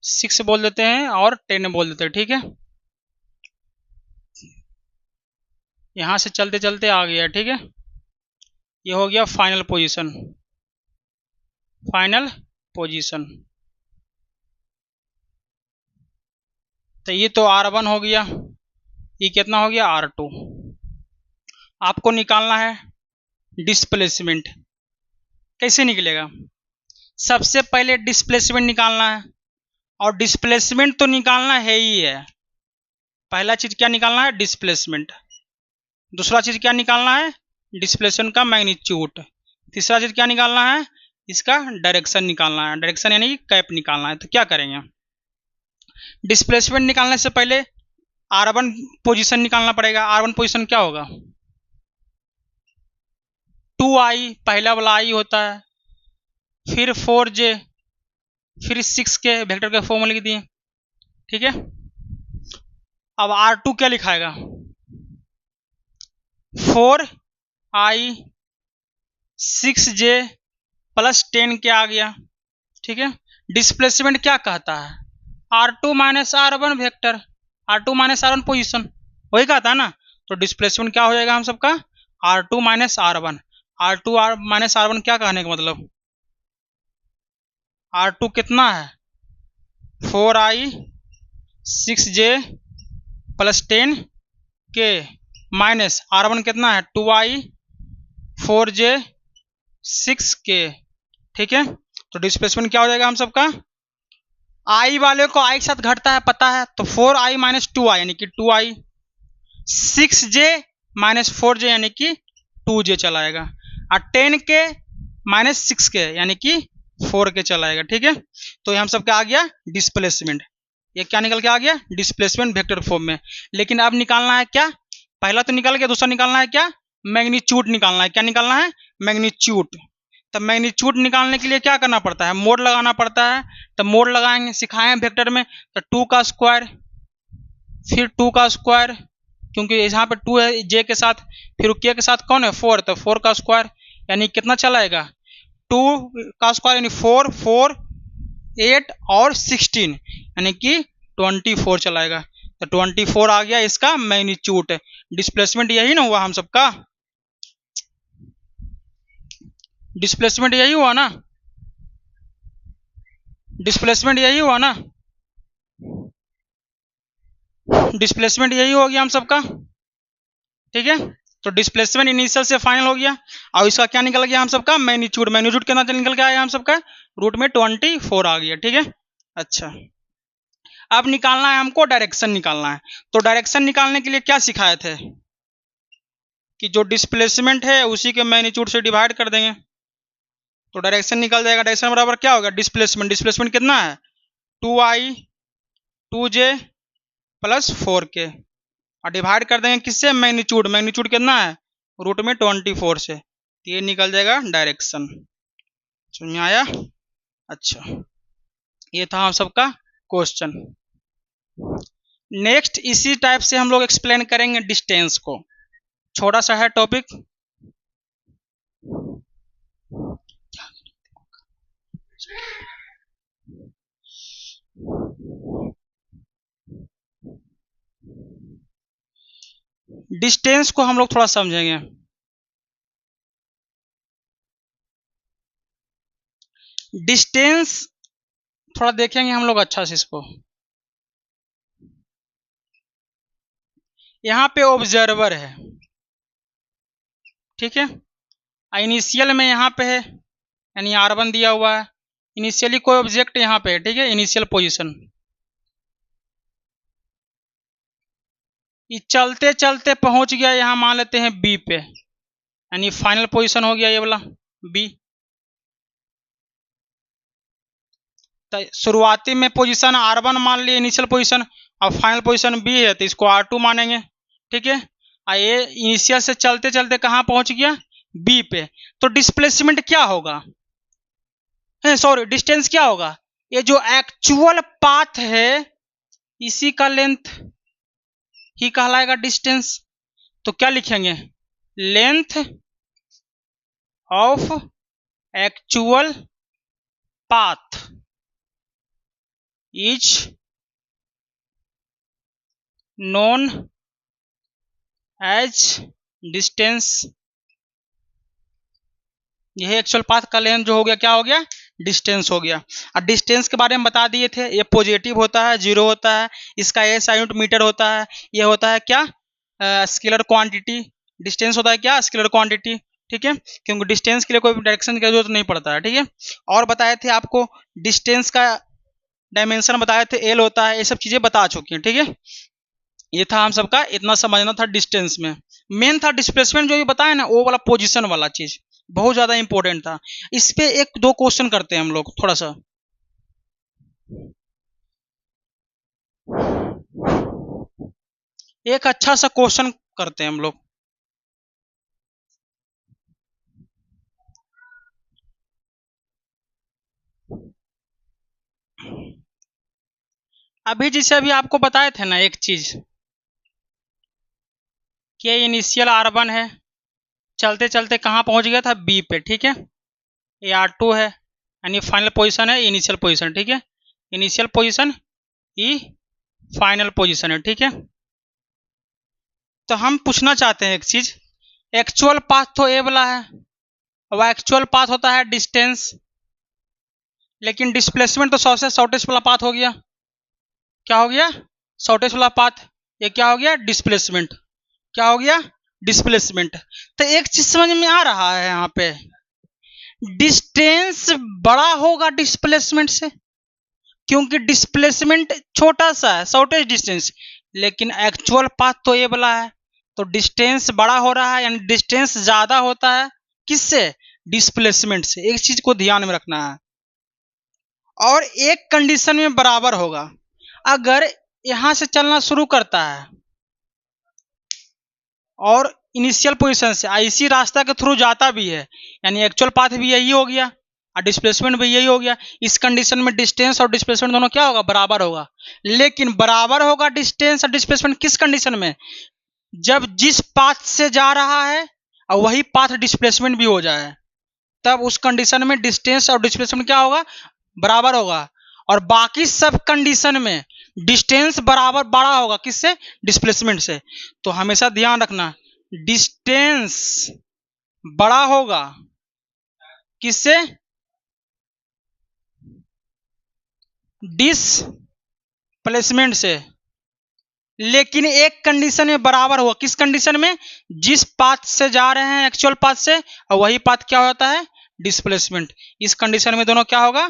6 बोल देते हैं और 10 बोल देते हैं, ठीक है। यहां से चलते चलते आ गया, ठीक है, ये हो गया फाइनल पोजीशन। फाइनल पोजीशन तो ये तो R1 हो गया, ये कितना हो गया, R2। आपको निकालना है डिस्प्लेसमेंट। कैसे निकलेगा, सबसे पहले डिस्प्लेसमेंट निकालना है, और डिस्प्लेसमेंट तो निकालना है ही है। पहला चीज क्या निकालना है, डिस्प्लेसमेंट। दूसरा चीज क्या निकालना है, डिस्प्लेसमेंट का मैग्नीट्यूड। तीसरा चीज क्या निकालना है, इसका डायरेक्शन निकालना है, डायरेक्शन यानी कि कैप निकालना है। तो क्या करेंगे, डिस्प्लेसमेंट निकालने से पहले R1 पोजीशन निकालना पड़ेगा। R1 पोजीशन क्या होगा, 2i पहला वाला i होता है, फिर 4j, फिर 6k वेक्टर के फॉर्म में लिख दिए, ठीक है। अब R2 क्या लिखाएगा, 4i 6j प्लस 10 के आ गया, ठीक है। डिस्प्लेसमेंट क्या कहता है, R2 minus R1 vector, R2 minus R1 position, वही कहता है ना। तो डिस्प्लेसमेंट क्या हो जाएगा हम सबका, R2 minus R1। R2 minus R1 क्या कहने का मतलब, R2 कितना है, 4i 6j प्लस 10 के माइनस R1 कितना है, 2i 4j 6k, ठीक है। तो डिस्प्लेसमेंट क्या हो जाएगा हम सबका, i वाले को i के साथ घटता है पता है, तो 4i माइनस 2i यानी कि 2i, 6j माइनस 4j यानी कि 2j चलाएगा, और 10k माइनस 6k यानी कि 4k चलाएगा, ठीक है। तो हम सबका आ गया डिस्प्लेसमेंट। ये क्या निकल के आ गया, डिस्प्लेसमेंट वेक्टर फॉर्म में। लेकिन अब निकालना है क्या, पहला तो निकल गया, दूसरा निकालना है क्या, मैग्नीट्यूड निकालना है। क्या निकालना है, मैग्नीट्यूड। तो मैग्नीट्यूड निकालने के लिए क्या करना पड़ता है, मोड लगाना पड़ता है। तो मोड लगाएंगे, सिखाए हैं वेक्टर में, तो 2 का स्क्वायर, फिर 2 का स्क्वायर, क्योंकि यहाँ पे 2 है j के साथ, फिर k के साथ कौन है 4, तो 4 का स्क्वायर यानी कितना चलाएगा, 2 का स्क्वायर यानी 4, 4 8 और 16 यानी कि 24 चलाएगा। तो 24 आ गया इसका मैग्नीट्यूड। डिस्प्लेसमेंट यही ना हुआ हम सबका, डिस्प्लेसमेंट यही हुआ ना, डिस्प्लेसमेंट यही हुआ ना, डिस्प्लेसमेंट यही हो गया हम सबका, ठीक है। तो डिस्प्लेसमेंट इनिशियल से फाइनल हो गया, और इसका क्या निकल गया हम सबका, मैग्नीट्यूड। मैग्नीट्यूड कितना निकल के आया हम सबका, रूट में 24 आ गया, ठीक है। अच्छा, अब निकालना है हमको डायरेक्शन निकालना है। तो डायरेक्शन निकालने के लिए क्या सिखाए थे, कि जो डिस्प्लेसमेंट है उसी के मैग्नीट्यूड से डिवाइड कर देंगे, तो डायरेक्शन निकल जाएगा। डायरेक्शन बराबर क्या होगा, डिस्प्लेसमेंट। डिस्प्लेसमेंट कितना है, 2i 2j प्लस 4k, और डिवाइड कर देंगे किससे, मैग्नीट्यूड। मैग्नीट्यूड कितना है, रूट में 24 से, तो ये निकल जाएगा डायरेक्शन। समझ में आया। अच्छा, ये था हम सबका क्वेश्चन। नेक्स्ट इसी टाइप से हम लोग एक्सप्लेन करेंगे डिस्टेंस को। छोटा सा है टॉपिक। डिस्टेंस को हम लोग थोड़ा समझेंगे। डिस्टेंस थोड़ा देखेंगे हम लोग अच्छा से इसको। यहाँ पे ऑब्जर्वर है, ठीक है। इनिशियल में यहाँ पे है, यानी R1 दिया हुआ है। इनिशियली कोई ऑब्जेक्ट यहाँ पे है, ठीक है, इनिशियल पोजीशन। ये चलते चलते पहुंच गया यहाँ, मान लेते हैं B पे, यानी फाइनल पोजीशन हो गया ये वाला B। तो शुरुआती में पोजीशन R1 मान लिया इनिशियल पोजीशन, और फाइनल पोजीशन B है तो इसको R2 मानेंगे, ठीक है। ये इनिशियल से चलते चलते कहाँ पहुंच गया, B पे। तो डिस्प्लेसमेंट क्या होगा, सॉरी डिस्टेंस क्या होगा, ये जो एक्चुअल पाथ है इसी का लेंथ ही कहलाएगा डिस्टेंस। तो क्या लिखेंगे, length of actual path is known as distance. यह एक्चुअल पाथ का लेंथ जो हो गया क्या हो गया, डिस्टेंस हो गया। और डिस्टेंस के बारे में बता दिए थे, ये पॉजिटिव होता है, जीरो होता है, इसका एस यूनिट मीटर होता है, ये होता है क्या, स्केलर क्वांटिटी। डिस्टेंस होता है क्या, स्केलर क्वांटिटी, ठीक है, क्योंकि डिस्टेंस के लिए कोई डायरेक्शन की जरूरत नहीं पड़ता है, ठीक है। और बताए थे आपको डिस्टेंस का डायमेंशन बताए थे, एल होता है, ये सब चीजें बता चुकी हैं, ठीक है। ये था हम सबका, इतना समझना था डिस्टेंस में। मेन था डिस्प्लेसमेंट जो भी बताया ना, वो वाला पोजीशन वाला चीज बहुत ज्यादा इंपॉर्टेंट था। इस पे एक दो क्वेश्चन करते हैं हम लोग थोड़ा सा। एक अच्छा सा क्वेश्चन करते हैं हम लोग। अभी जैसे अभी आपको बताए थे ना एक चीज, कि इनिशियल R1 है, चलते चलते कहाँ पहुंच गया था, B पे, ठीक है। ये R2 है, यानी फाइनल पोजीशन है, इनिशियल पोजीशन, ठीक है। इनिशियल पोजीशन ई फाइनल पोजीशन है, ठीक है। तो हम पूछना चाहते हैं एक चीज, एक्चुअल पाथ तो ए वाला है, अब एक्चुअल पाथ होता है डिस्टेंस, लेकिन डिस्प्लेसमेंट तो सबसे शॉर्टेस्ट वाला पाथ हो गया। क्या हो गया, शॉर्टेस्ट वाला पाथ। ये क्या हो गया, डिस्प्लेसमेंट। क्या हो गया, डिस्प्लेसमेंट। तो एक चीज समझ में आ रहा है यहाँ पे, डिस्टेंस बड़ा होगा डिस्प्लेसमेंट से, क्योंकि डिस्प्लेसमेंट छोटा सा है, शॉर्टेस्ट डिस्टेंस, लेकिन एक्चुअल पाथ तो ये वाला है, तो डिस्टेंस बड़ा हो रहा है, यानी डिस्टेंस ज्यादा होता है किससे, डिस्प्लेसमेंट से। एक चीज को ध्यान में रखना है। और एक कंडीशन में बराबर होगा, अगर यहां से चलना शुरू करता है और इनिशियल पोजीशन से इसी रास्ता के थ्रू जाता भी है, यानी एक्चुअल पाथ भी यही हो गया और डिस्प्लेसमेंट भी यही हो गया। इस कंडीशन में डिस्टेंस और डिस्प्लेसमेंट दोनों क्या होगा, बराबर होगा। लेकिन बराबर होगा डिस्टेंस और डिस्प्लेसमेंट किस कंडीशन में, जब जिस पाथ से जा रहा है और वही पाथ डिस्प्लेसमेंट भी हो जाए, तब उस कंडीशन में डिस्टेंस और डिस्प्लेसमेंट क्या होगा, बराबर होगा। और बाकी सब कंडीशन में डिस्टेंस बराबर बड़ा होगा किससे, डिस्प्लेसमेंट से। तो हमेशा ध्यान रखना, डिस्टेंस बड़ा होगा किससे, डिस्प्लेसमेंट से। लेकिन एक कंडीशन में बराबर होगा, किस कंडीशन में, जिस पाथ से जा रहे हैं एक्चुअल पाथ से, और वही पाथ क्या होता है, डिस्प्लेसमेंट। इस कंडीशन में दोनों क्या होगा,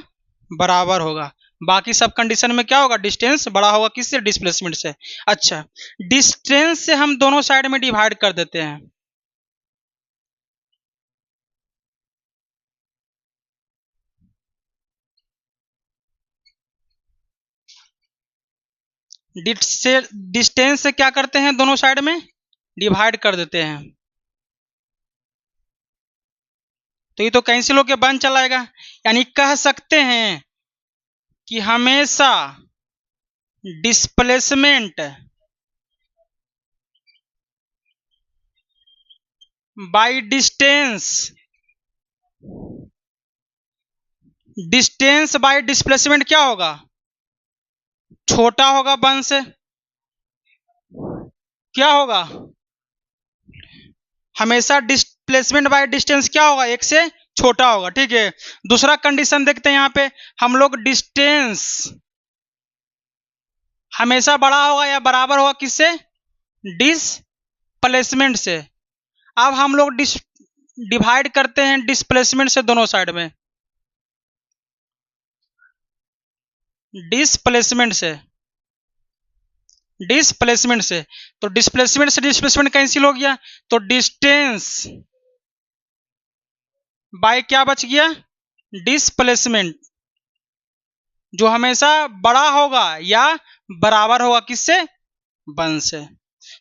बराबर होगा। बाकी सब कंडीशन में क्या होगा, डिस्टेंस बड़ा होगा किससे, डिस्प्लेसमेंट से। अच्छा, डिस्टेंस से हम दोनों साइड में डिवाइड कर देते हैं। डिस्टेंस से क्या करते हैं, दोनों साइड में डिवाइड कर देते हैं। तो ये तो कैंसिल होके बन चलाएगा, यानी कह सकते हैं कि हमेशा displacement by distance, distance by displacement क्या होगा? छोटा होगा वन से। क्या होगा? हमेशा डिस्प्लेसमेंट बाय डिस्टेंस क्या होगा? एक से छोटा होगा। ठीक है, दूसरा कंडीशन देखते हैं यहां पे हम लोग, डिस्टेंस हमेशा बड़ा होगा या बराबर होगा किससे? डिस्प्लेसमेंट से। अब हम लोग डिवाइड करते हैं डिस्प्लेसमेंट से दोनों साइड में, डिस्प्लेसमेंट से, डिस्प्लेसमेंट से। तो डिस्प्लेसमेंट से डिस्प्लेसमेंट कैंसिल हो गया, तो डिस्टेंस बाय क्या बच गया? डिस्प्लेसमेंट, जो हमेशा बड़ा होगा या बराबर होगा किससे? वन से।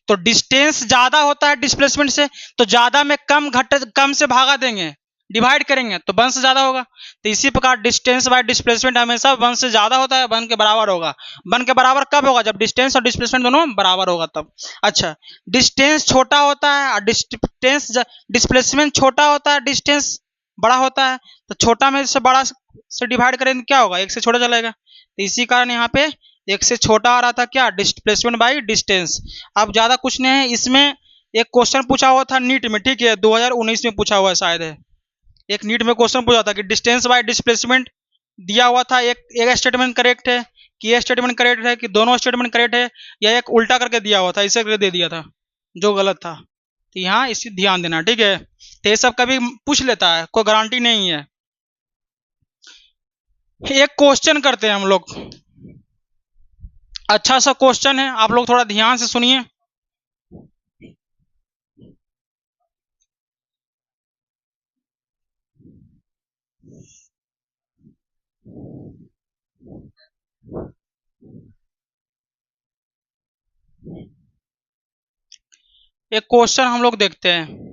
तो डिस्टेंस ज्यादा होता है डिस्प्लेसमेंट से, तो ज्यादा में कम से भागा देंगे, डिवाइड करेंगे तो वन से ज्यादा होगा। तो इसी प्रकार डिस्टेंस बाय डिस्प्लेसमेंट हमेशा वन से ज्यादा होता है, वन के बराबर होगा। वन के बराबर कब होगा? जब डिस्टेंस और डिस्प्लेसमेंट दोनों बराबर होगा तब। अच्छा, डिस्टेंस छोटा होता है और डिस्प्लेसमेंट छोटा होता है, डिस्टेंस बड़ा होता है, तो छोटा में से बड़ा से डिवाइड करेंगे क्या होगा? एक से छोटा चलेगा। तो इसी कारण यहाँ पे एक से छोटा आ रहा था क्या? Displacement by distance. अब ज्यादा कुछ नहीं है इसमें। एक क्वेश्चन पूछा हुआ था नीट में, ठीक है, 2019 में पूछा हुआ है शायद है। एक नीट में क्वेश्चन पूछा था कि डिस्टेंस बाय डिस्प्लेसमेंट दिया हुआ था, एक स्टेटमेंट करेक्ट है कि ये स्टेटमेंट करेक्ट है कि दोनों स्टेटमेंट करेक्ट है, या एक उल्टा करके दिया हुआ था, इसे करके दे दिया था जो गलत था। तो यहाँ इसी ध्यान देना, ठीक है। तो ये सब कभी पूछ लेता है, कोई गारंटी नहीं है। एक क्वेश्चन करते हैं हम लोग, अच्छा सा क्वेश्चन है, आप लोग थोड़ा ध्यान से सुनिए। एक क्वेश्चन हम लोग देखते हैं।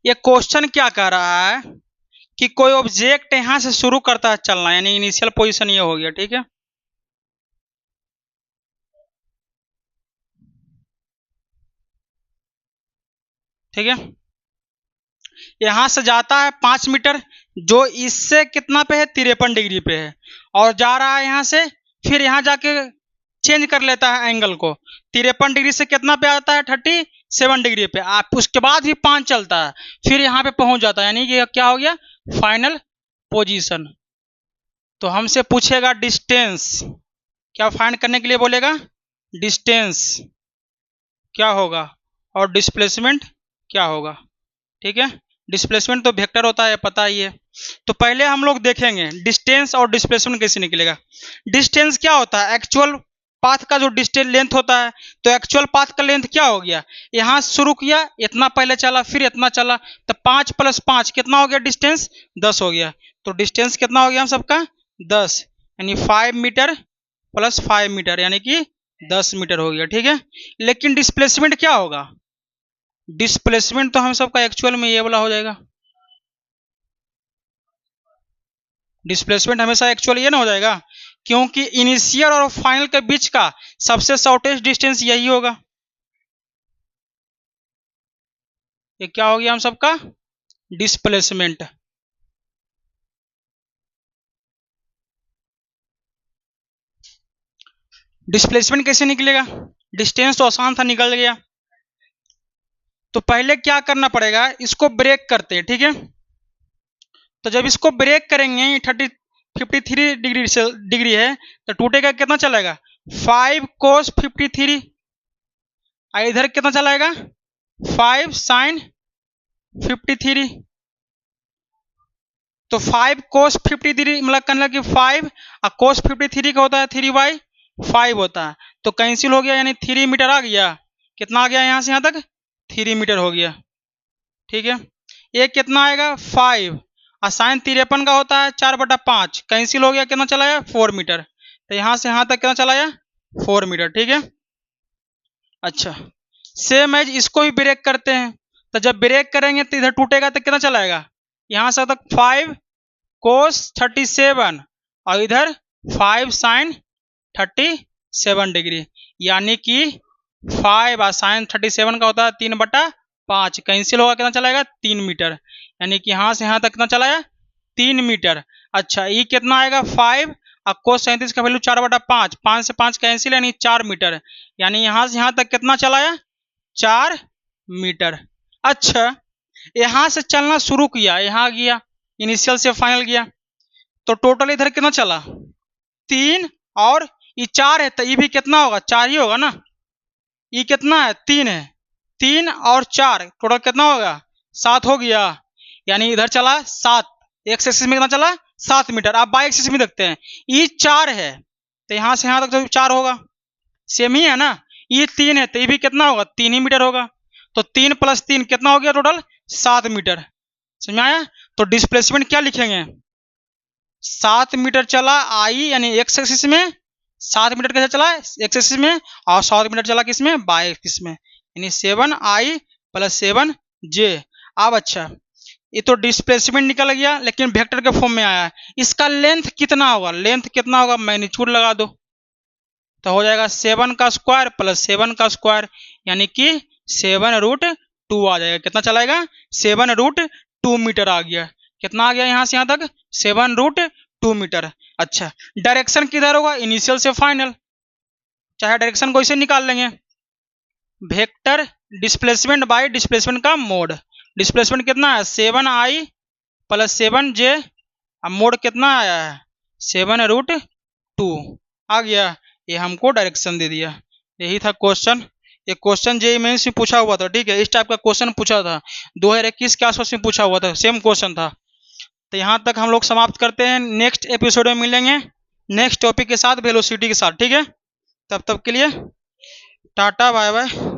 ये क्वेश्चन क्या कह रहा है कि कोई ऑब्जेक्ट यहां से शुरू करता है चलना, यानी इनिशियल पोजीशन ये हो गया, ठीक है। ठीक है, यहां से जाता है 5 मीटर, जो इससे कितना पे है? 53 डिग्री पे है, और जा रहा है यहां से, फिर यहां जाके चेंज कर लेता है एंगल को। 53 डिग्री से कितना पे आता है? 37 डिग्री पे। आप उसके बाद ही 5 चलता है, फिर यहाँ पे पहुंच जाता है, यानी कि क्या हो गया? Final position. तो हमसे पूछेगा डिस्टेंस, क्या फाइंड करने के लिए बोलेगा? डिस्टेंस क्या होगा और डिस्प्लेसमेंट क्या होगा, ठीक है। डिस्प्लेसमेंट तो वेक्टर होता है, पता ही है। तो पहले हम लोग देखेंगे डिस्टेंस और डिस्प्लेसमेंट कैसे निकलेगा। डिस्टेंस क्या होता है? एक्चुअल पाथ का जो डिस्टेंस लेंथ होता है। तो एक्चुअल पाथ का लेंथ क्या हो गया? यहां शुरू किया, इतना पहले चला, फिर इतना चला, तो 5 + 5 कितना हो गया? डिस्टेंस 10 हो गया। तो डिस्टेंस कितना हो गया हम सबका? 10, यानी 5 मीटर + 5 मीटर, यानी कि 10 मीटर हो गया, ठीक है। लेकिन डिस्प्लेसमेंट क्या होगा? डिस्प्लेसमेंट तो हम सबका एक्चुअल में ये वाला हो जाएगा। डिस्प्लेसमेंट हमेशा एक्चुअल ये ना हो जाएगा, क्योंकि इनिशियल और फाइनल के बीच का सबसे शॉर्टेस्ट डिस्टेंस यही होगा। ये क्या हो गया हम सबका? डिस्प्लेसमेंट। डिस्प्लेसमेंट कैसे निकलेगा? डिस्टेंस तो आसान था, निकल गया। तो पहले क्या करना पड़ेगा, इसको ब्रेक करते हैं, ठीक है। तो जब इसको ब्रेक करेंगे 53 डिग्री है, तो टूटेगा कितना चलेगा? 5 cos 53। इधर कितना चलाएगा? 5 sin 53। तो 5 cos 53 मतलब कहने कि 5 और cos 53 का होता है 3/5 होता है। तो कैंसिल हो गया, यानी 3 मीटर आ गया। कितना आ गया यहाँ से यहाँ तक? 3 मीटर हो गया, ठीक है। ये कितना आएगा? 5 और साइन 53 का होता है 4/5, कैंसिल हो गया, कितना चलाया? 4 मीटर। तो यहाँ से यहाँ तक कितना चलाया? 4 मीटर, ठीक है। अच्छा, सेम एज इसको भी ब्रेक करते हैं। तो जब ब्रेक करेंगे तो इधर टूटेगा तो कितना चलाएगा? यहाँ से तक 5 cos 37 और इधर 5 sin 37 डिग्री, यानी कि 5 और साइन 37 का होता है 3/5, कैंसिल होगा, कितना चलाएगा? 3 मीटर। यानी कि यहाँ से यहाँ तक कितना चलाया? 3 मीटर। अच्छा, ये कितना आएगा? 5 और cos 37 का वैल्यू 4/5, 5 से 5 कैंसिल, यानी 4 मीटर। यानी यहाँ से यहाँ तक कितना चलाया? 4 मीटर। अच्छा, यहाँ से चलना शुरू किया, यहाँ गया, इनिशियल से फाइनल गया, तो टोटल इधर कितना चला? 3 और ये 4 है, तो ये भी कितना होगा? 4 ही होगा ना। ये कितना है? 3 है। 3 और 4 टोटल कितना होगा? 7 हो गया। यानी इधर चला 7, एक्स एक्सिस में कितना चला? 7 मीटर। आप वाई एक्सिस में देखते हैं, ये 4 है, तो यहाँ से यहाँ तक तो 4 होगा, सेम ही है ना। ये 3 है, तो ये भी कितना होगा? 3 ही मीटर होगा। तो 3 + 3 कितना हो गया? Total 7 metre. समझ में आया? तो डिस्प्लेसमेंट क्या लिखेंगे? 7 मीटर चला आई, यानी एक्स एक्सिस में। 7 मीटर कैसे चला? एक्स एक्सिस में। और 7 मीटर चला किस में? वाई एक्सिस में, यानी 7i + 7j। अब अच्छा, ये तो डिस्प्लेसमेंट निकल गया, लेकिन वेक्टर के फॉर्म में आया है। इसका लेंथ कितना होगा? लेंथ कितना होगा? मैग्नीट्यूड लगा दो, तो हो जाएगा 7 का स्क्वायर + 7 का स्क्वायर, यानी कि 7√2 आ जाएगा। कितना चलाएगा? 7√2 मीटर आ गया। कितना आ गया यहाँ से यहाँ तक? 7√2 मीटर। अच्छा, डायरेक्शन किधर होगा? इनिशियल से फाइनल, चाहे डायरेक्शन को इसे निकाल लेंगे। वेक्टर डिस्प्लेसमेंट बाय डिस्प्लेसमेंट का मोड। डिस्प्लेसमेंट कितना है? 7i + 7j, अब मोड कितना आया है? 7√2 आ गया। ये हमको डायरेक्शन दे दिया। यही था क्वेश्चन। ये क्वेश्चन जेईई मेंस में पूछा हुआ था, ठीक है। इस टाइप का क्वेश्चन पूछा था 2021 के आसपास में पूछा हुआ था, सेम क्वेश्चन था। तो यहाँ तक हम लोग समाप्त करते हैं। नेक्स्ट एपिसोड में मिलेंगे नेक्स्ट टॉपिक के साथ, वेलोसिटी के साथ, ठीक है। तब तक के लिए टाटा, बाय बाय।